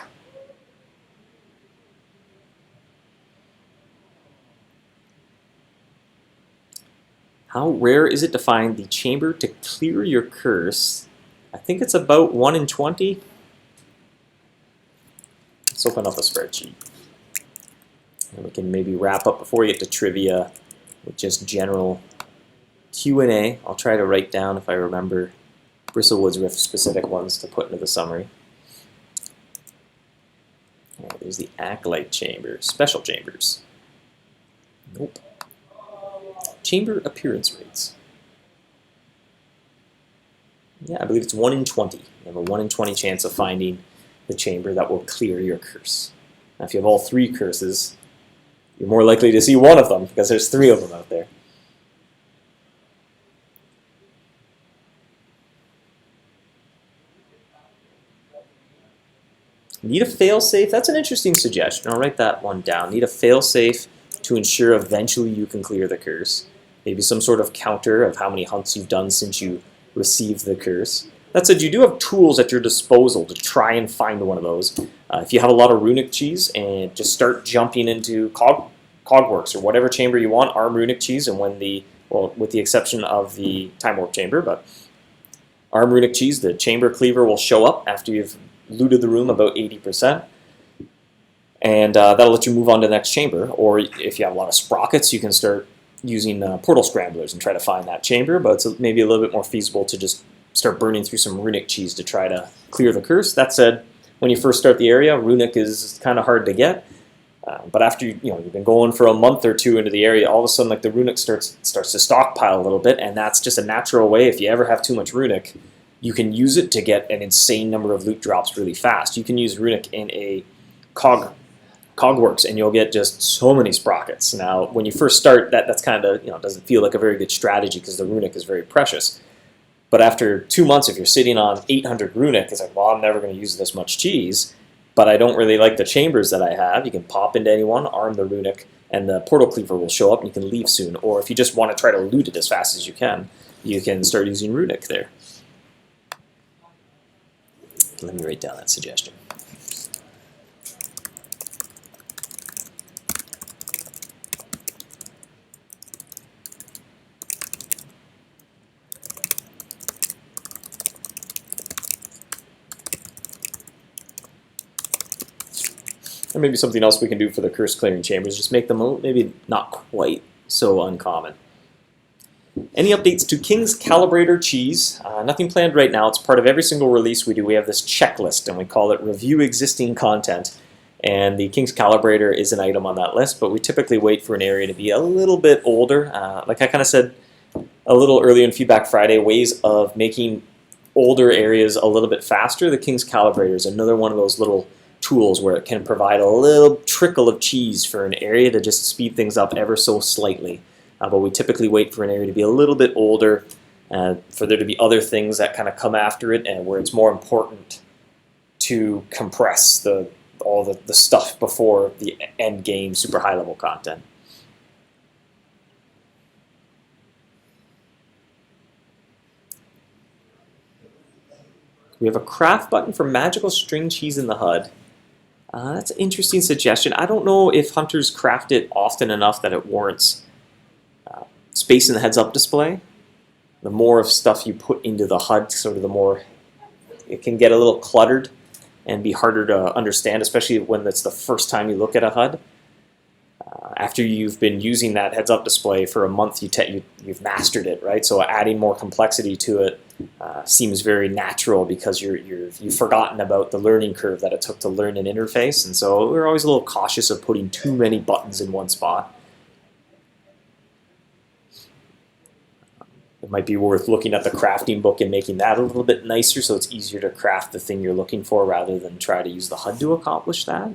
How rare is it to find the chamber to clear your curse? I think it's about 1 in 20. Let's open up a spreadsheet. And we can maybe wrap up before we get to trivia with just general Q&A. I'll try to write down, if I remember, Bristle Woods Rift specific ones to put into the summary. Right, there's the Acolyte chamber. Special chambers. Nope. Chamber appearance rates. Yeah, I believe it's 1 in 20. You have a 1 in 20 chance of finding the chamber that will clear your curse. Now, if you have all 3 curses, you're more likely to see one of them because there's 3 of them out there. Need a failsafe? That's an interesting suggestion. I'll write that one down. Need a failsafe to ensure eventually you can clear the curse. Maybe some sort of counter of how many hunts you've done since you received the curse. That said, you do have tools at your disposal to try and find one of those. If you have a lot of runic cheese, and just start jumping into Cogworks or whatever chamber you want, arm runic cheese, and when with the exception of the time warp chamber, but arm runic cheese, the chamber cleaver will show up after you've looted the room about 80%. And that'll let you move on to the next chamber. Or if you have a lot of sprockets, you can start using portal scramblers and try to find that chamber, but it's maybe a little bit more feasible to just start burning through some runic cheese to try to clear the curse. That said, when you first start the area, runic is kind of hard to get. But after you've been going for a month or 2 into the area, all of a sudden like the runic starts to stockpile a little bit, and that's just a natural way. If you ever have too much runic, you can use it to get an insane number of loot drops really fast. You can use runic in a Cogworks, and you'll get just so many sprockets. Now, when you first start, that's kind of doesn't feel like a very good strategy because the runic is very precious. But after 2 months, if you're sitting on 800 runic, it's like, well, I'm never going to use this much cheese, but I don't really like the chambers that I have. You can pop into anyone, arm the runic, and the portal cleaver will show up, and you can leave soon. Or if you just want to try to loot it as fast as you can start using runic there. Let me write down that suggestion. Or maybe something else we can do for the curse clearing chambers, just make them maybe not quite so uncommon. Any updates to King's Calibrator cheese? Nothing planned right now. It's part of every single release we do. We have this checklist, and we call it Review Existing Content. And the King's Calibrator is an item on that list, but we typically wait for an area to be a little bit older. Like I kind of said a little earlier in Feedback Friday, ways of making older areas a little bit faster. The King's Calibrator is another one of those little tools where it can provide a little trickle of cheese for an area to just speed things up ever so slightly. But we typically wait for an area to be a little bit older, for there to be other things that kind of come after it, and where it's more important to compress all the stuff before the end game super high level content. We have a craft button for magical string cheese in the HUD. That's an interesting suggestion. I don't know if hunters craft it often enough that it warrants space in the heads-up display. The more of stuff you put into the HUD, sort of the more it can get a little cluttered and be harder to understand, especially when it's the first time you look at a HUD. After you've been using that heads-up display for a month, you've mastered it, right? So adding more complexity to it seems very natural because you've forgotten about the learning curve that it took to learn an interface, and so we're always a little cautious of putting too many buttons in one spot. It might be worth looking at the crafting book and making that a little bit nicer so it's easier to craft the thing you're looking for rather than try to use the HUD to accomplish that.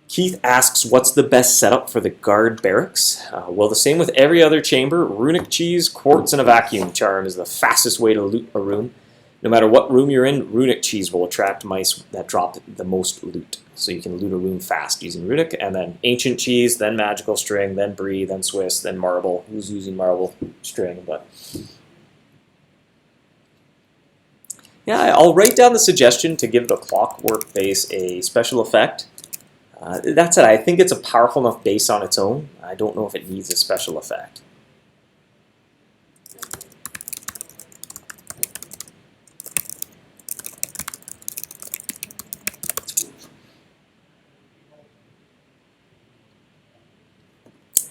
Keith asks, what's the best setup for the guard barracks? Well, the same with every other chamber. Runic cheese, quartz, and a vacuum charm is the fastest way to loot a room. No matter what room you're in, runic cheese will attract mice that drop the most loot. So you can loot a room fast using runic, and then ancient cheese, then magical string, then brie, then Swiss, then marble. Who's using marble string? But yeah, I'll write down the suggestion to give the clockwork base a special effect. That said, I think it's a powerful enough base on its own. I don't know if it needs a special effect.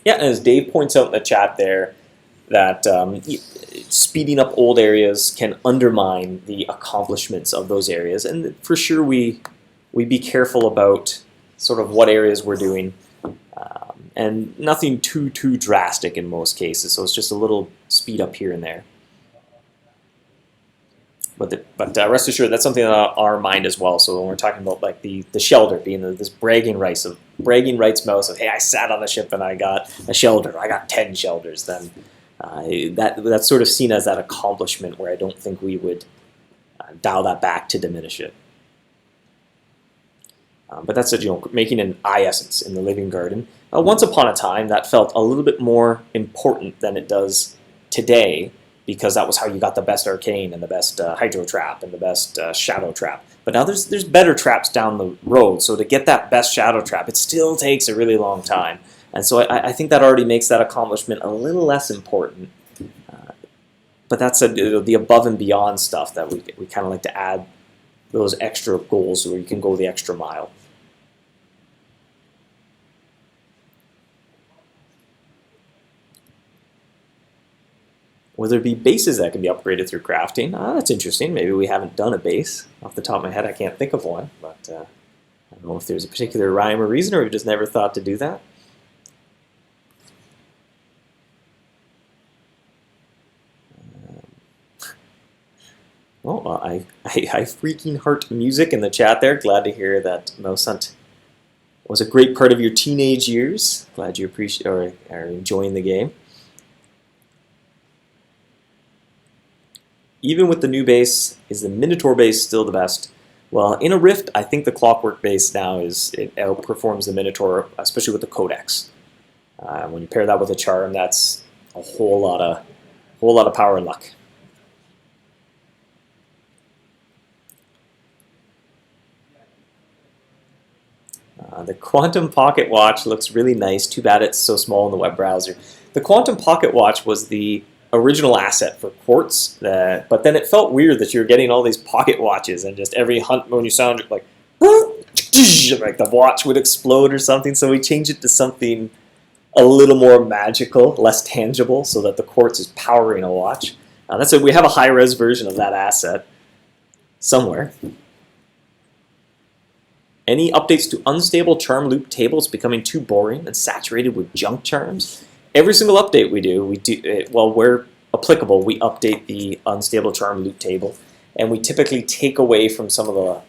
Yeah, and as Dave points out in the chat there, that speeding up old areas can undermine the accomplishments of those areas, and for sure we be careful about sort of what areas we're doing, and nothing too drastic in most cases. So it's just a little speed up here and there. But rest assured, that's something on our mind as well. So when we're talking about like the shelter being this bragging rights mouse of, hey, I sat on the ship and I got a shelter, I got 10 shelters, then that's sort of seen as that accomplishment where I don't think we would dial that back to diminish it. But that said, making an eye essence in the living garden. Once upon a time, that felt a little bit more important than it does today, because that was how you got the best arcane and the best hydro trap and the best shadow trap. But now there's better traps down the road, so to get that best shadow trap, it still takes a really long time. And so I think that already makes that accomplishment a little less important. But that's the above and beyond stuff that we kind of like to add those extra goals where you can go the extra mile. Will there be bases that can be upgraded through crafting? That's interesting. Maybe we haven't done a base. Off the top of my head, I can't think of one. But I don't know if there's a particular rhyme or reason, or we just never thought to do that. Well, I freaking heart music in the chat there. Glad to hear that MouseHunt was a great part of your teenage years. Glad you appreciate or are enjoying the game. Even with the new base, is the Minotaur base still the best? Well, in a Rift, I think the Clockwork base now it outperforms the Minotaur, especially with the Codex. When you pair that with a Charm, that's a whole lot of power and luck. The Quantum Pocket Watch looks really nice. Too bad it's so small in the web browser. The Quantum Pocket Watch was the original asset for Quartz, but then it felt weird that you're getting all these pocket watches and just every hunt when you sound it like the watch would explode or something, so we changed it to something a little more magical, less tangible, so that the Quartz is powering a watch. That's it. We have a high-res version of that asset somewhere. Any updates to unstable charm loop tables becoming too boring and saturated with junk charms? Every single update we do, well, where applicable, we update the unstable charm loot table, and we typically take away from some of the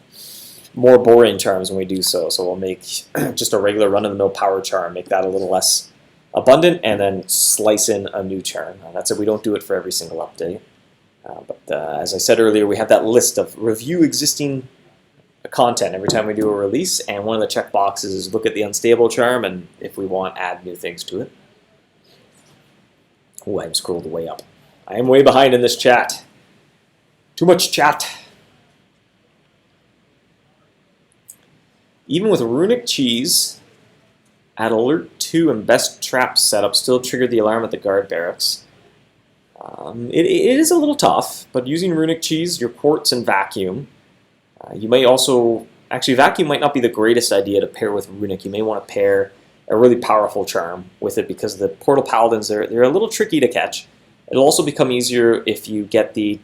more boring charms when we do so. So we'll make just a regular run-of-the-mill power charm, make that a little less abundant, and then slice in a new charm. That's it. We don't do it for every single update. But as I said earlier, we have that list of review existing content every time we do a release, and one of the check boxes is look at the unstable charm, and if we want, add new things to it. Oh, I'm scrolled way up. I am way behind in this chat. Too much chat. Even with runic cheese, at alert 2 and best trap setup, still triggered the alarm at the guard barracks. It is a little tough, but using runic cheese, your quartz, and vacuum, you may also actually vacuum might not be the greatest idea to pair with runic. You may want to pair a really powerful charm with it because the portal paladins they're a little tricky to catch. It'll also become easier if you get the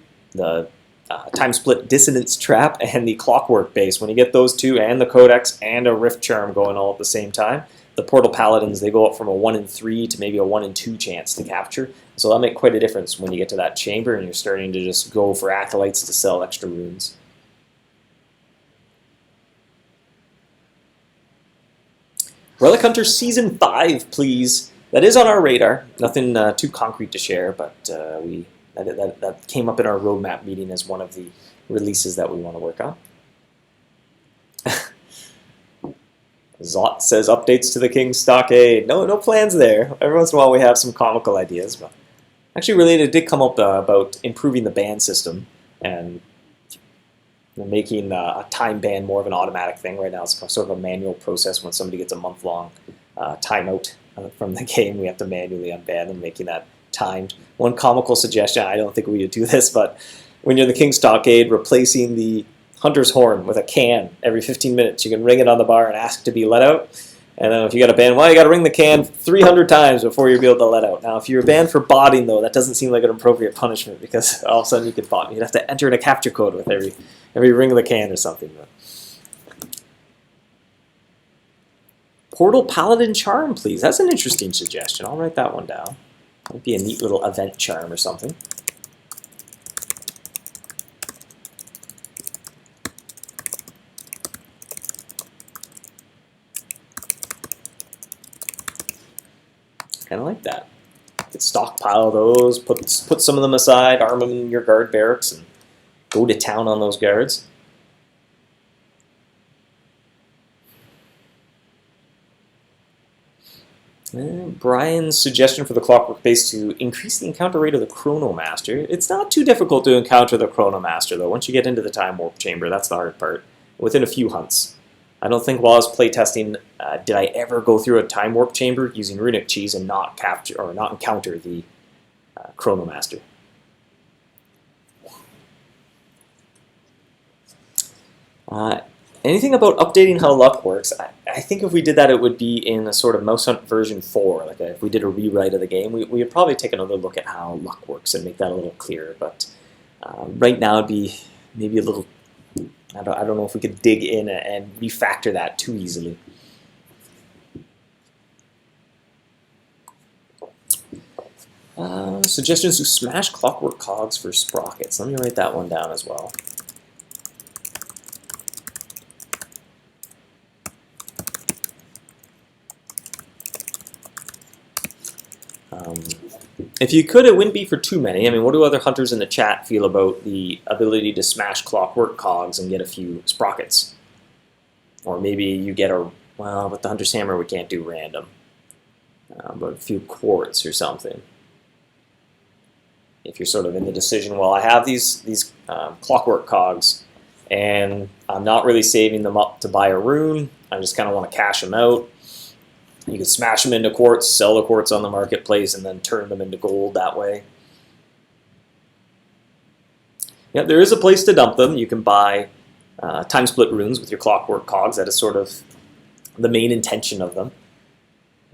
time split dissonance trap and the clockwork base. When you get those two and the codex and a rift charm going all at the same time, the portal paladins they go up from a 1 in 3 to maybe a 1 in 2 chance to capture. So that'll make quite a difference when you get to that chamber and you're starting to just go for acolytes to sell extra runes. Relic Hunter Season 5, please. That is on our radar. Nothing too concrete to share, but that came up in our roadmap meeting as one of the releases that we want to work on. Zot says updates to the King's Stockade. No plans there. Every once in a while we have some comical ideas. But actually, related, it did come up about improving the ban system and making a time ban more of an automatic thing. Right now, it's sort of a manual process. When somebody gets a month-long timeout from the game, we have to manually unban them, making that timed. One comical suggestion, I don't think we would do this, but when you're in the King's Stockade, replacing the Hunter's Horn with a can every 15 minutes. You can ring it on the bar and ask to be let out. And then if you got a ban, well, you got to ring the can 300 times before you'll be able to let out. Now, if you're banned for botting, though, that doesn't seem like an appropriate punishment because all of a sudden you could bot. You'd have to enter in a capture code with every ring of the can or something. Portal Paladin Charm, please. That's an interesting suggestion. I'll write that one down. Might be a neat little event charm or something. Kind of like that. Could stockpile those, put some of them aside, arm them in your guard barracks, and go to town on those guards. Brian's suggestion for the clockwork base to increase the encounter rate of the Chronomaster. It's not too difficult to encounter the Chronomaster, though. Once you get into the Time Warp Chamber, that's the hard part. Within a few hunts. I don't think while I was playtesting did I ever go through a Time Warp Chamber using runic cheese and not capture or not encounter the Chronomaster. Anything about updating how luck works? I think if we did that, it would be in a sort of MouseHunt version 4. Like if we did a rewrite of the game, we would probably take another look at how luck works and make that a little clearer. But right now, it'd be maybe a little. I don't know if we could dig in and refactor that too easily. Suggestions to smash clockwork cogs for sprockets. Let me write that one down as well. If you could, it wouldn't be for too many. I mean, what do other hunters in the chat feel about the ability to smash clockwork cogs and get a few sprockets? Or maybe you get well, with the Hunter's Hammer we can't do random, but a few quartz or something. If you're sort of in the decision, well, I have these clockwork cogs, and I'm not really saving them up to buy a rune. I just kind of want to cash them out. You can smash them into quartz, sell the quartz on the marketplace, and then turn them into gold that way. Yeah, there is a place to dump them. You can buy time split runes with your clockwork cogs. That is sort of the main intention of them.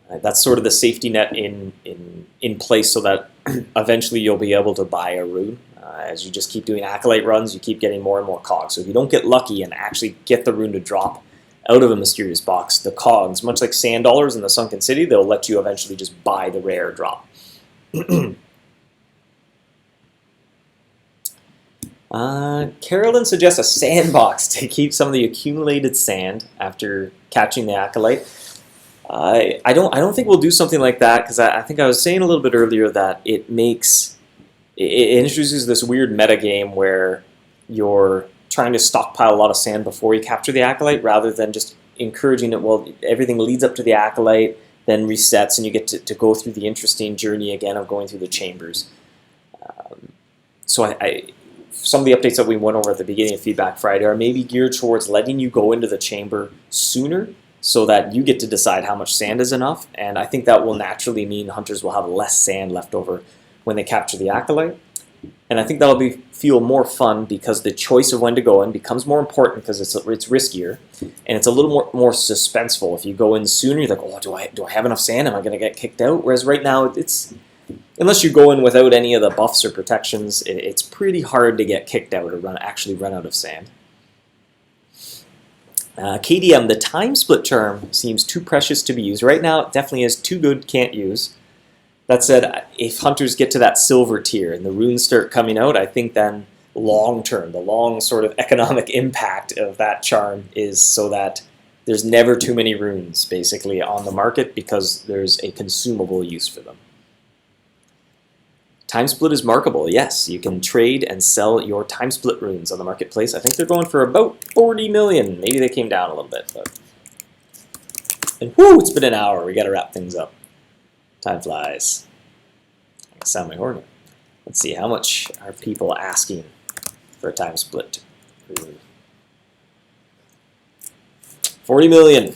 That's sort of the safety net in place so that eventually you'll be able to buy a rune. As you just keep doing Acolyte runs, you keep getting more and more cogs. So if you don't get lucky and actually get the rune to drop out of a mysterious box, the cogs, much like sand dollars in the Sunken City, they'll let you eventually just buy the rare drop. Carolyn suggests a sandbox to keep some of the accumulated sand after catching the Acolyte. I don't think we'll do something like that because I think I was saying a little bit earlier that it introduces this weird meta game where you're trying to stockpile a lot of sand before you capture the Acolyte rather than just encouraging it. Well, everything leads up to the Acolyte, then resets, and you get to go through the interesting journey again of going through the chambers. So some of the updates that we went over at the beginning of Feedback Friday are maybe geared towards letting you go into the chamber sooner so that you get to decide how much sand is enough, and I think that will naturally mean hunters will have less sand left over when they capture the Acolyte. And I think that'll feel more fun because the choice of when to go in becomes more important because it's riskier, and it's a little more suspenseful. If you go in sooner, you're like, oh, do I have enough sand? Am I going to get kicked out? Whereas right now, it's unless you go in without any of the buffs or protections, it's pretty hard to get kicked out or actually run out of sand. KDM, the time split charm seems too precious to be used. Right now, it definitely is too good, can't use. That said, if hunters get to that silver tier and the runes start coming out, I think then long term, the long sort of economic impact of that charm is so that there's never too many runes basically on the market because there's a consumable use for them. Time split is markable, yes. You can trade and sell your time split runes on the marketplace. I think they're going for about 40 million. Maybe they came down a little bit. But... And whoo, it's been an hour. We got to wrap things up. Time flies. I can sound my horn. Let's see, how much are people asking for a time split? 40 million.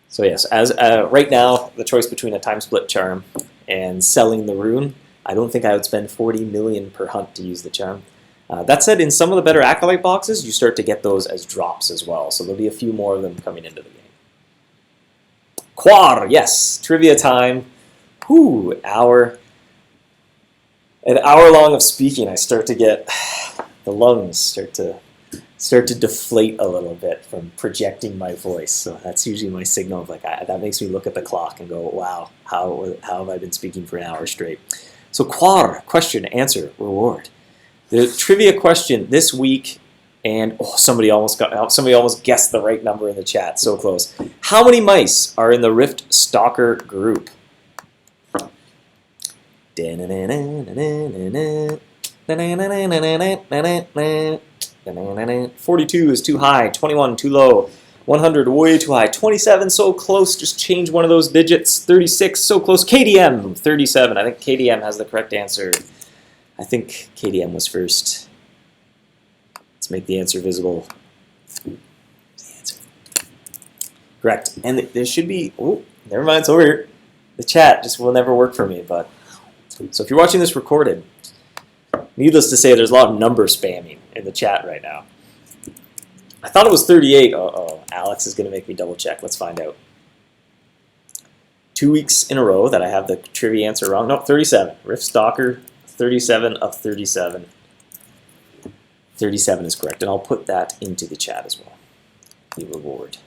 So yes, as right now, the choice between a time split charm and selling the rune, I don't think I would spend 40 million per hunt to use the charm. That said, in some of the better Acolyte boxes, you start to get those as drops as well. So there'll be a few more of them coming into the game. Quar, yes, trivia time. Whew, an hour long of speaking. I start to get the lungs start to deflate a little bit from projecting my voice. So that's usually my signal of like that makes me look at the clock and go, wow, how have I been speaking for an hour straight? So Quar, question, answer, reward. The trivia question this week. And oh, somebody almost guessed the right number in the chat. So close. How many mice are in the Rift Stalker group? 42 is too high. 21 too low. 100 way too high. 27 so close. Just change one of those digits. 36 so close. KDM 37. I think KDM has the correct answer. I think KDM was first. Let's make the answer visible. The answer. Correct. And there should be, oh, never mind, it's over here. The chat just will never work for me. But so if you're watching this recorded, needless to say, there's a lot of number spamming in the chat right now. I thought it was 38. Uh-oh, Alex is going to make me double check. Let's find out. 2 weeks in a row that I have the trivia answer wrong. No, 37. Rift Stalker, 37 of 37. 37 is correct, and I'll put that into the chat as well. The reward.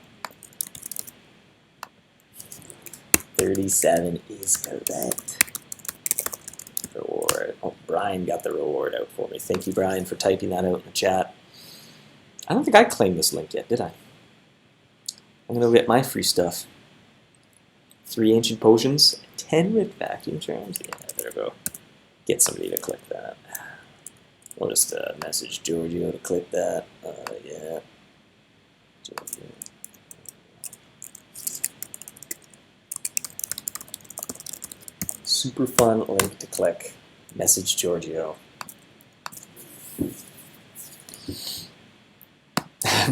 37 is correct. Reward. Oh, Brian got the reward out for me. Thank you, Brian, for typing that out in the chat. I don't think I claimed this link yet, did I? I'm going to get my free stuff. 3 ancient potions, 10 Rift vacuum charms. Yeah, there we go. Get somebody to click that. We'll just message Giorgio to click that. Yeah. Giorgio. Super fun link to click. Message Giorgio.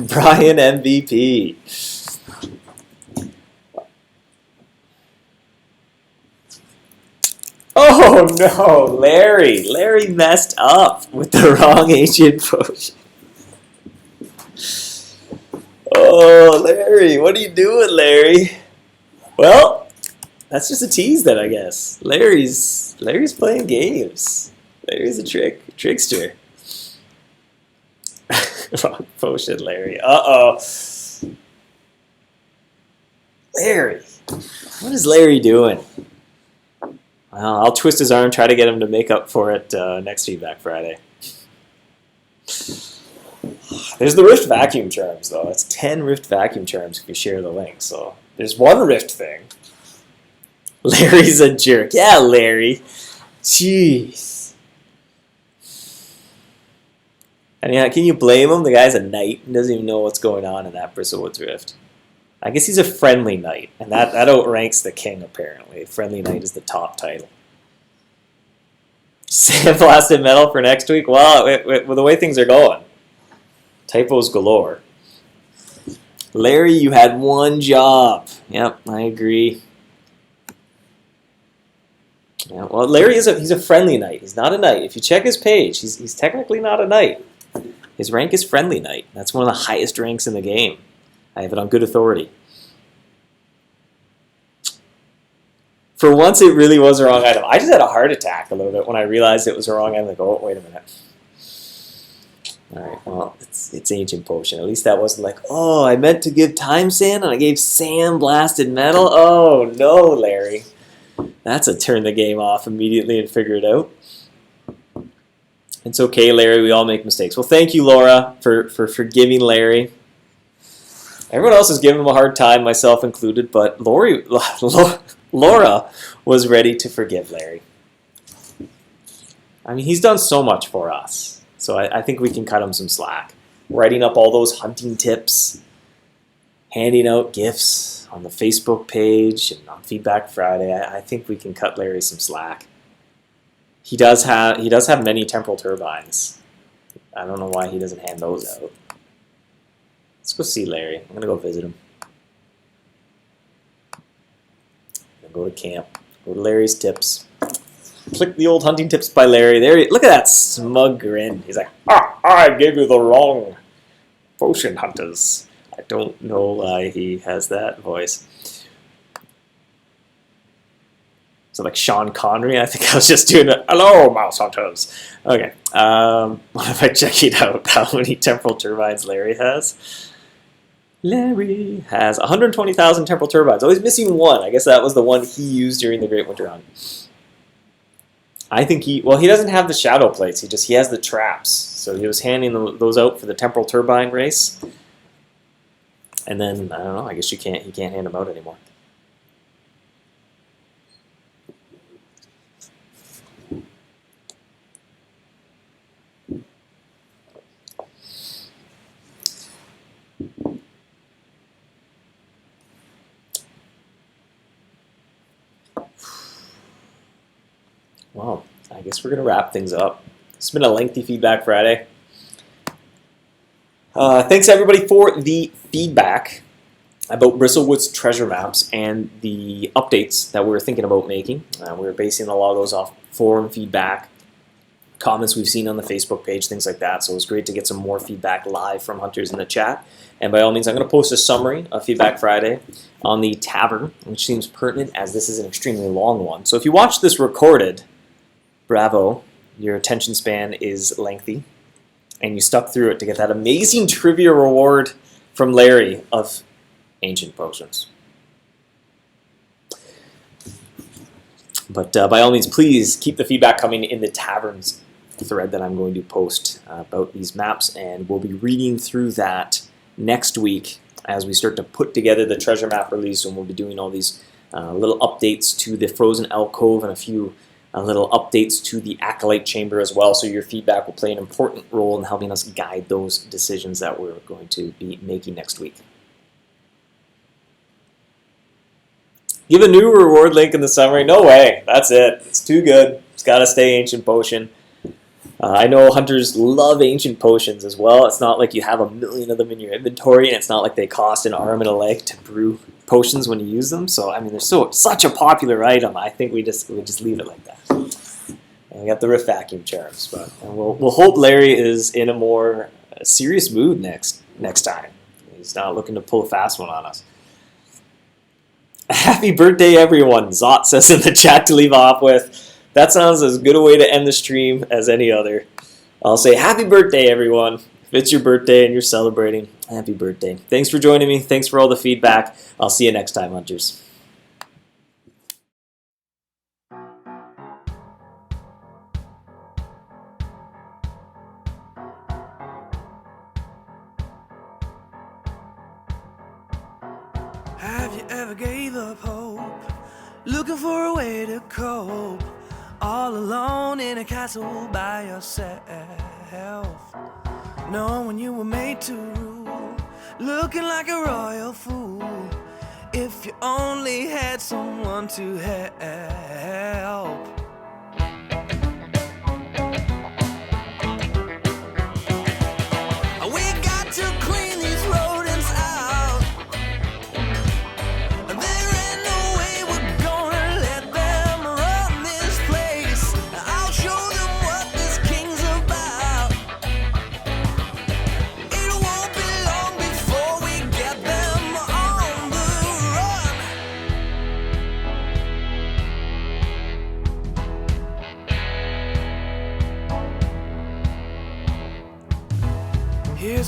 Brian MVP. Oh no, Larry! Larry messed up with the wrong ancient potion. Oh, Larry, what are you doing, Larry? Well, that's just a tease then, I guess. Larry's playing games. Larry's a trickster. Wrong potion, Larry. Uh-oh. Larry. What is Larry doing? Well, I'll twist his arm, try to get him to make up for it next Feedback Friday. There's the Rift Vacuum Charms, though. It's 10 Rift Vacuum Charms if you share the link. So there's one Rift thing. Larry's a jerk. Yeah, Larry. Jeez. And yeah, can you blame him? The guy's a knight and doesn't even know what's going on in that Bristle Woods Rift. I guess he's a friendly knight, and that outranks the king, apparently. Friendly knight is the top title. Sandblasted metal for next week? Well, with the way things are going. Typos galore. Larry, you had one job. Yep, I agree. Yeah, well, Larry he's a friendly knight. He's not a knight. If you check his page, he's technically not a knight. His rank is friendly knight. That's one of the highest ranks in the game. I have it on good authority. For once, it really was a wrong item. I just had a heart attack a little bit when I realized it was a wrong item. Like, oh, wait a minute. All right, well, it's Ancient Potion. At least that wasn't like, oh, I meant to give Time Sand and I gave Sand Blasted Metal. Oh, no, Larry. That's a turn the game off immediately and figure it out. It's okay, Larry. We all make mistakes. Well, thank you, Laura, for forgiving Larry. Everyone else is giving him a hard time, myself included, but Laura was ready to forgive Larry. I mean, he's done so much for us, so I think we can cut him some slack. Writing up all those hunting tips, handing out gifts on the Facebook page and on Feedback Friday. I think we can cut Larry some slack. He does have many temporal turbines. I don't know why he doesn't hand those out. Let's go see Larry. I'm gonna go visit him. Go to camp. Go to Larry's tips. Click the old hunting tips by Larry. There, look at that smug grin. He's like, I gave you the wrong potion hunters. I don't know why he has that voice. So like Sean Connery, I think I was just doing it. Hello, mouse hunters. Okay. What if I check it out? How many temporal turbines Larry has? Larry has 120,000 temporal turbines. Oh, he's missing one. I guess that was the one he used during the Great Winter Hunt. I think he doesn't have the shadow plates. He has the traps. So he was handing those out for the temporal turbine race. And then, I don't know, I guess he can't hand them out anymore. Well, I guess we're going to wrap things up. It's been a lengthy Feedback Friday. Thanks, everybody, for the feedback about Bristle Woods treasure maps and the updates that we were thinking about making. We were basing a lot of those off forum feedback, comments we've seen on the Facebook page, things like that. So it was great to get some more feedback live from hunters in the chat. And by all means, I'm going to post a summary of Feedback Friday on the Tavern, which seems pertinent as this is an extremely long one. So if you watch this recorded, bravo, your attention span is lengthy, and you stuck through it to get that amazing trivia reward from Larry of Ancient Potions. But by all means, please keep the feedback coming in the Taverns thread that I'm going to post about these maps, and we'll be reading through that next week as we start to put together the treasure map release, and we'll be doing all these little updates to the Frozen Alcove and a few little updates to the Acolyte chamber as well, so your feedback will play an important role in helping us guide those decisions that we're going to be making next week. Give a new reward link in the summary. No way. That's it. It's too good. It's got to stay Ancient Potion. I know hunters love Ancient Potions as well. It's not like you have a million of them in your inventory, and it's not like they cost an arm and a leg to brew potions when you use them. So I mean, they're such a popular item. I think we just leave it like that. And we got the Rift Vacuum Charms, but we'll hope Larry is in a more serious mood next time. He's not looking to pull a fast one on us. Happy birthday, everyone! Zot says in the chat to leave off with. That sounds as good a way to end the stream as any other. I'll say happy birthday, everyone. If it's your birthday and you're celebrating, happy birthday. Thanks for joining me. Thanks for all the feedback. I'll see you next time, hunters. Have you ever gave up hope, looking for a way to cope, all alone in a castle by yourself, knowing you were made to rule, looking like a royal fool, if you only had someone to help. We got to clean these rodents out. There ain't no way we're gonna let them run this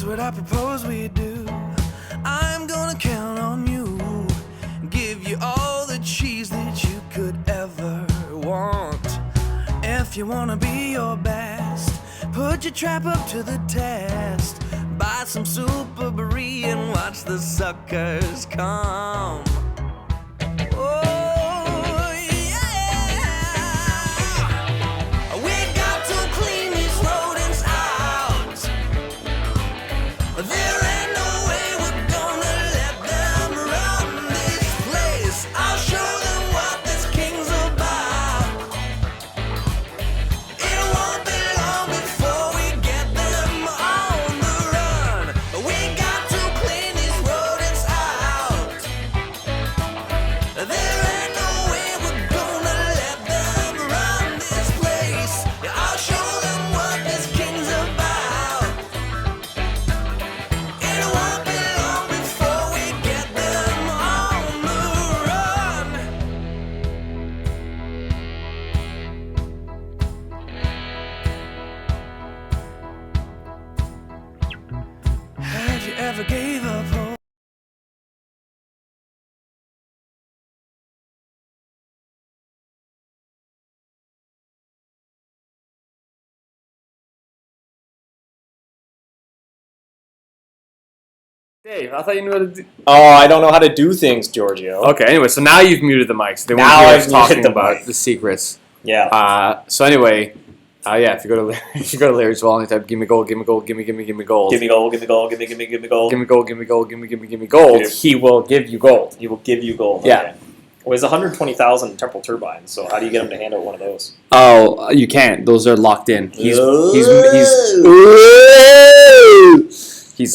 what I propose we do. I'm gonna count on you, give you all the cheese that you could ever want. If you wanna be your best, put your trap up to the test. Buy some super brie and watch the suckers come. Oh, yeah. We got to clean these rodents out. There ain't no way we're gonna let them run this place. I'll show them what this king's about. It won't be long before we get them on the run. We got to clean these rodents out. There ain't no way we're gonna let them run this place. Yeah, I'll show them what this king's about. It won't be long before we get them on the run. Had you ever gave up hope? Dave, I thought you knew how to do. Oh, I don't know how to do things, Giorgio. Okay, anyway, so now you've muted the mics. They Now weren't I've here talking muted the about mic. the secrets. Yeah. So anyway, yeah, if you go to if you go to Larry's Wall and type "Give me gold, give me gold, give me gold," Give me gold, give me gold, give me gold, give me gold, give me gold, give me gold, Dude. he will give you gold. He will give you gold. Yeah. Okay. Well, it's 120,000 temporal turbines, so how do you get him to hand out one of those? Oh, you can't. Those are locked in. He's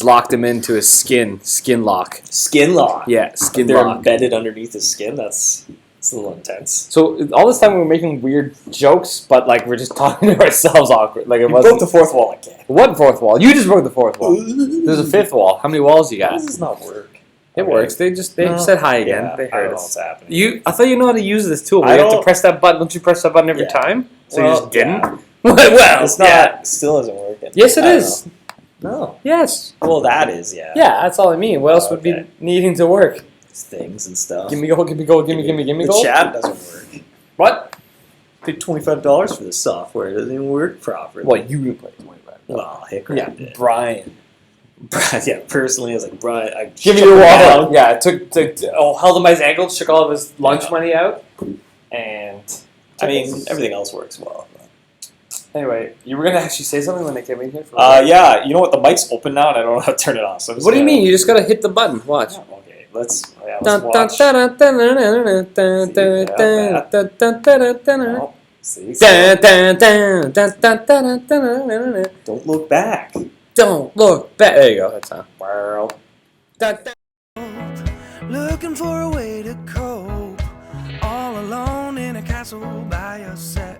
locked him into his skin lock. Skin lock. Yeah, skin They're lock. embedded underneath his skin. That's a little intense. So all this time we were making weird jokes, but like we're just talking to ourselves awkward. Like it You wasn't broke the fourth wall again. What fourth wall? You just broke the fourth wall. There's a fifth wall. How many walls you How got? does this not work? It Okay. works. They No. said hi again. Yeah, They I don't heard know us. what's happening. I thought you know how to use this tool. I You have to don't- press that button. Don't you press that button every Yeah. time? So Well, you just didn't. yeah. well, It's not. Still isn't working. Yes, it I don't is. know. No. Yes. Well, that is yeah. Yeah, that's all I mean. What else would be Okay. needing to work? Things and stuff. Give me gold. Give me gold. Give me the gold. chat doesn't work. What? Paid $25 for this software. It doesn't even work properly. Well, you would play 25. Well, Hickory Yeah, did. Brian. Yeah, personally, I was like, Brian, I Give me shook your him wallet. down. Yeah, held him by his ankles, shook all of his lunch Yeah. money out, and I mean, everything else works well. Anyway, you were gonna actually say something when they came in here. Yeah, you know what? The mic's open now, and I don't know how to turn it off. So I'm just What do you gonna- mean? You just gotta hit the button. Watch. Oh, okay, let's watch. Oh, see, don't look back. Don't look back. There you go. That's how. Looking for a way to cope, all alone in a castle by yourself.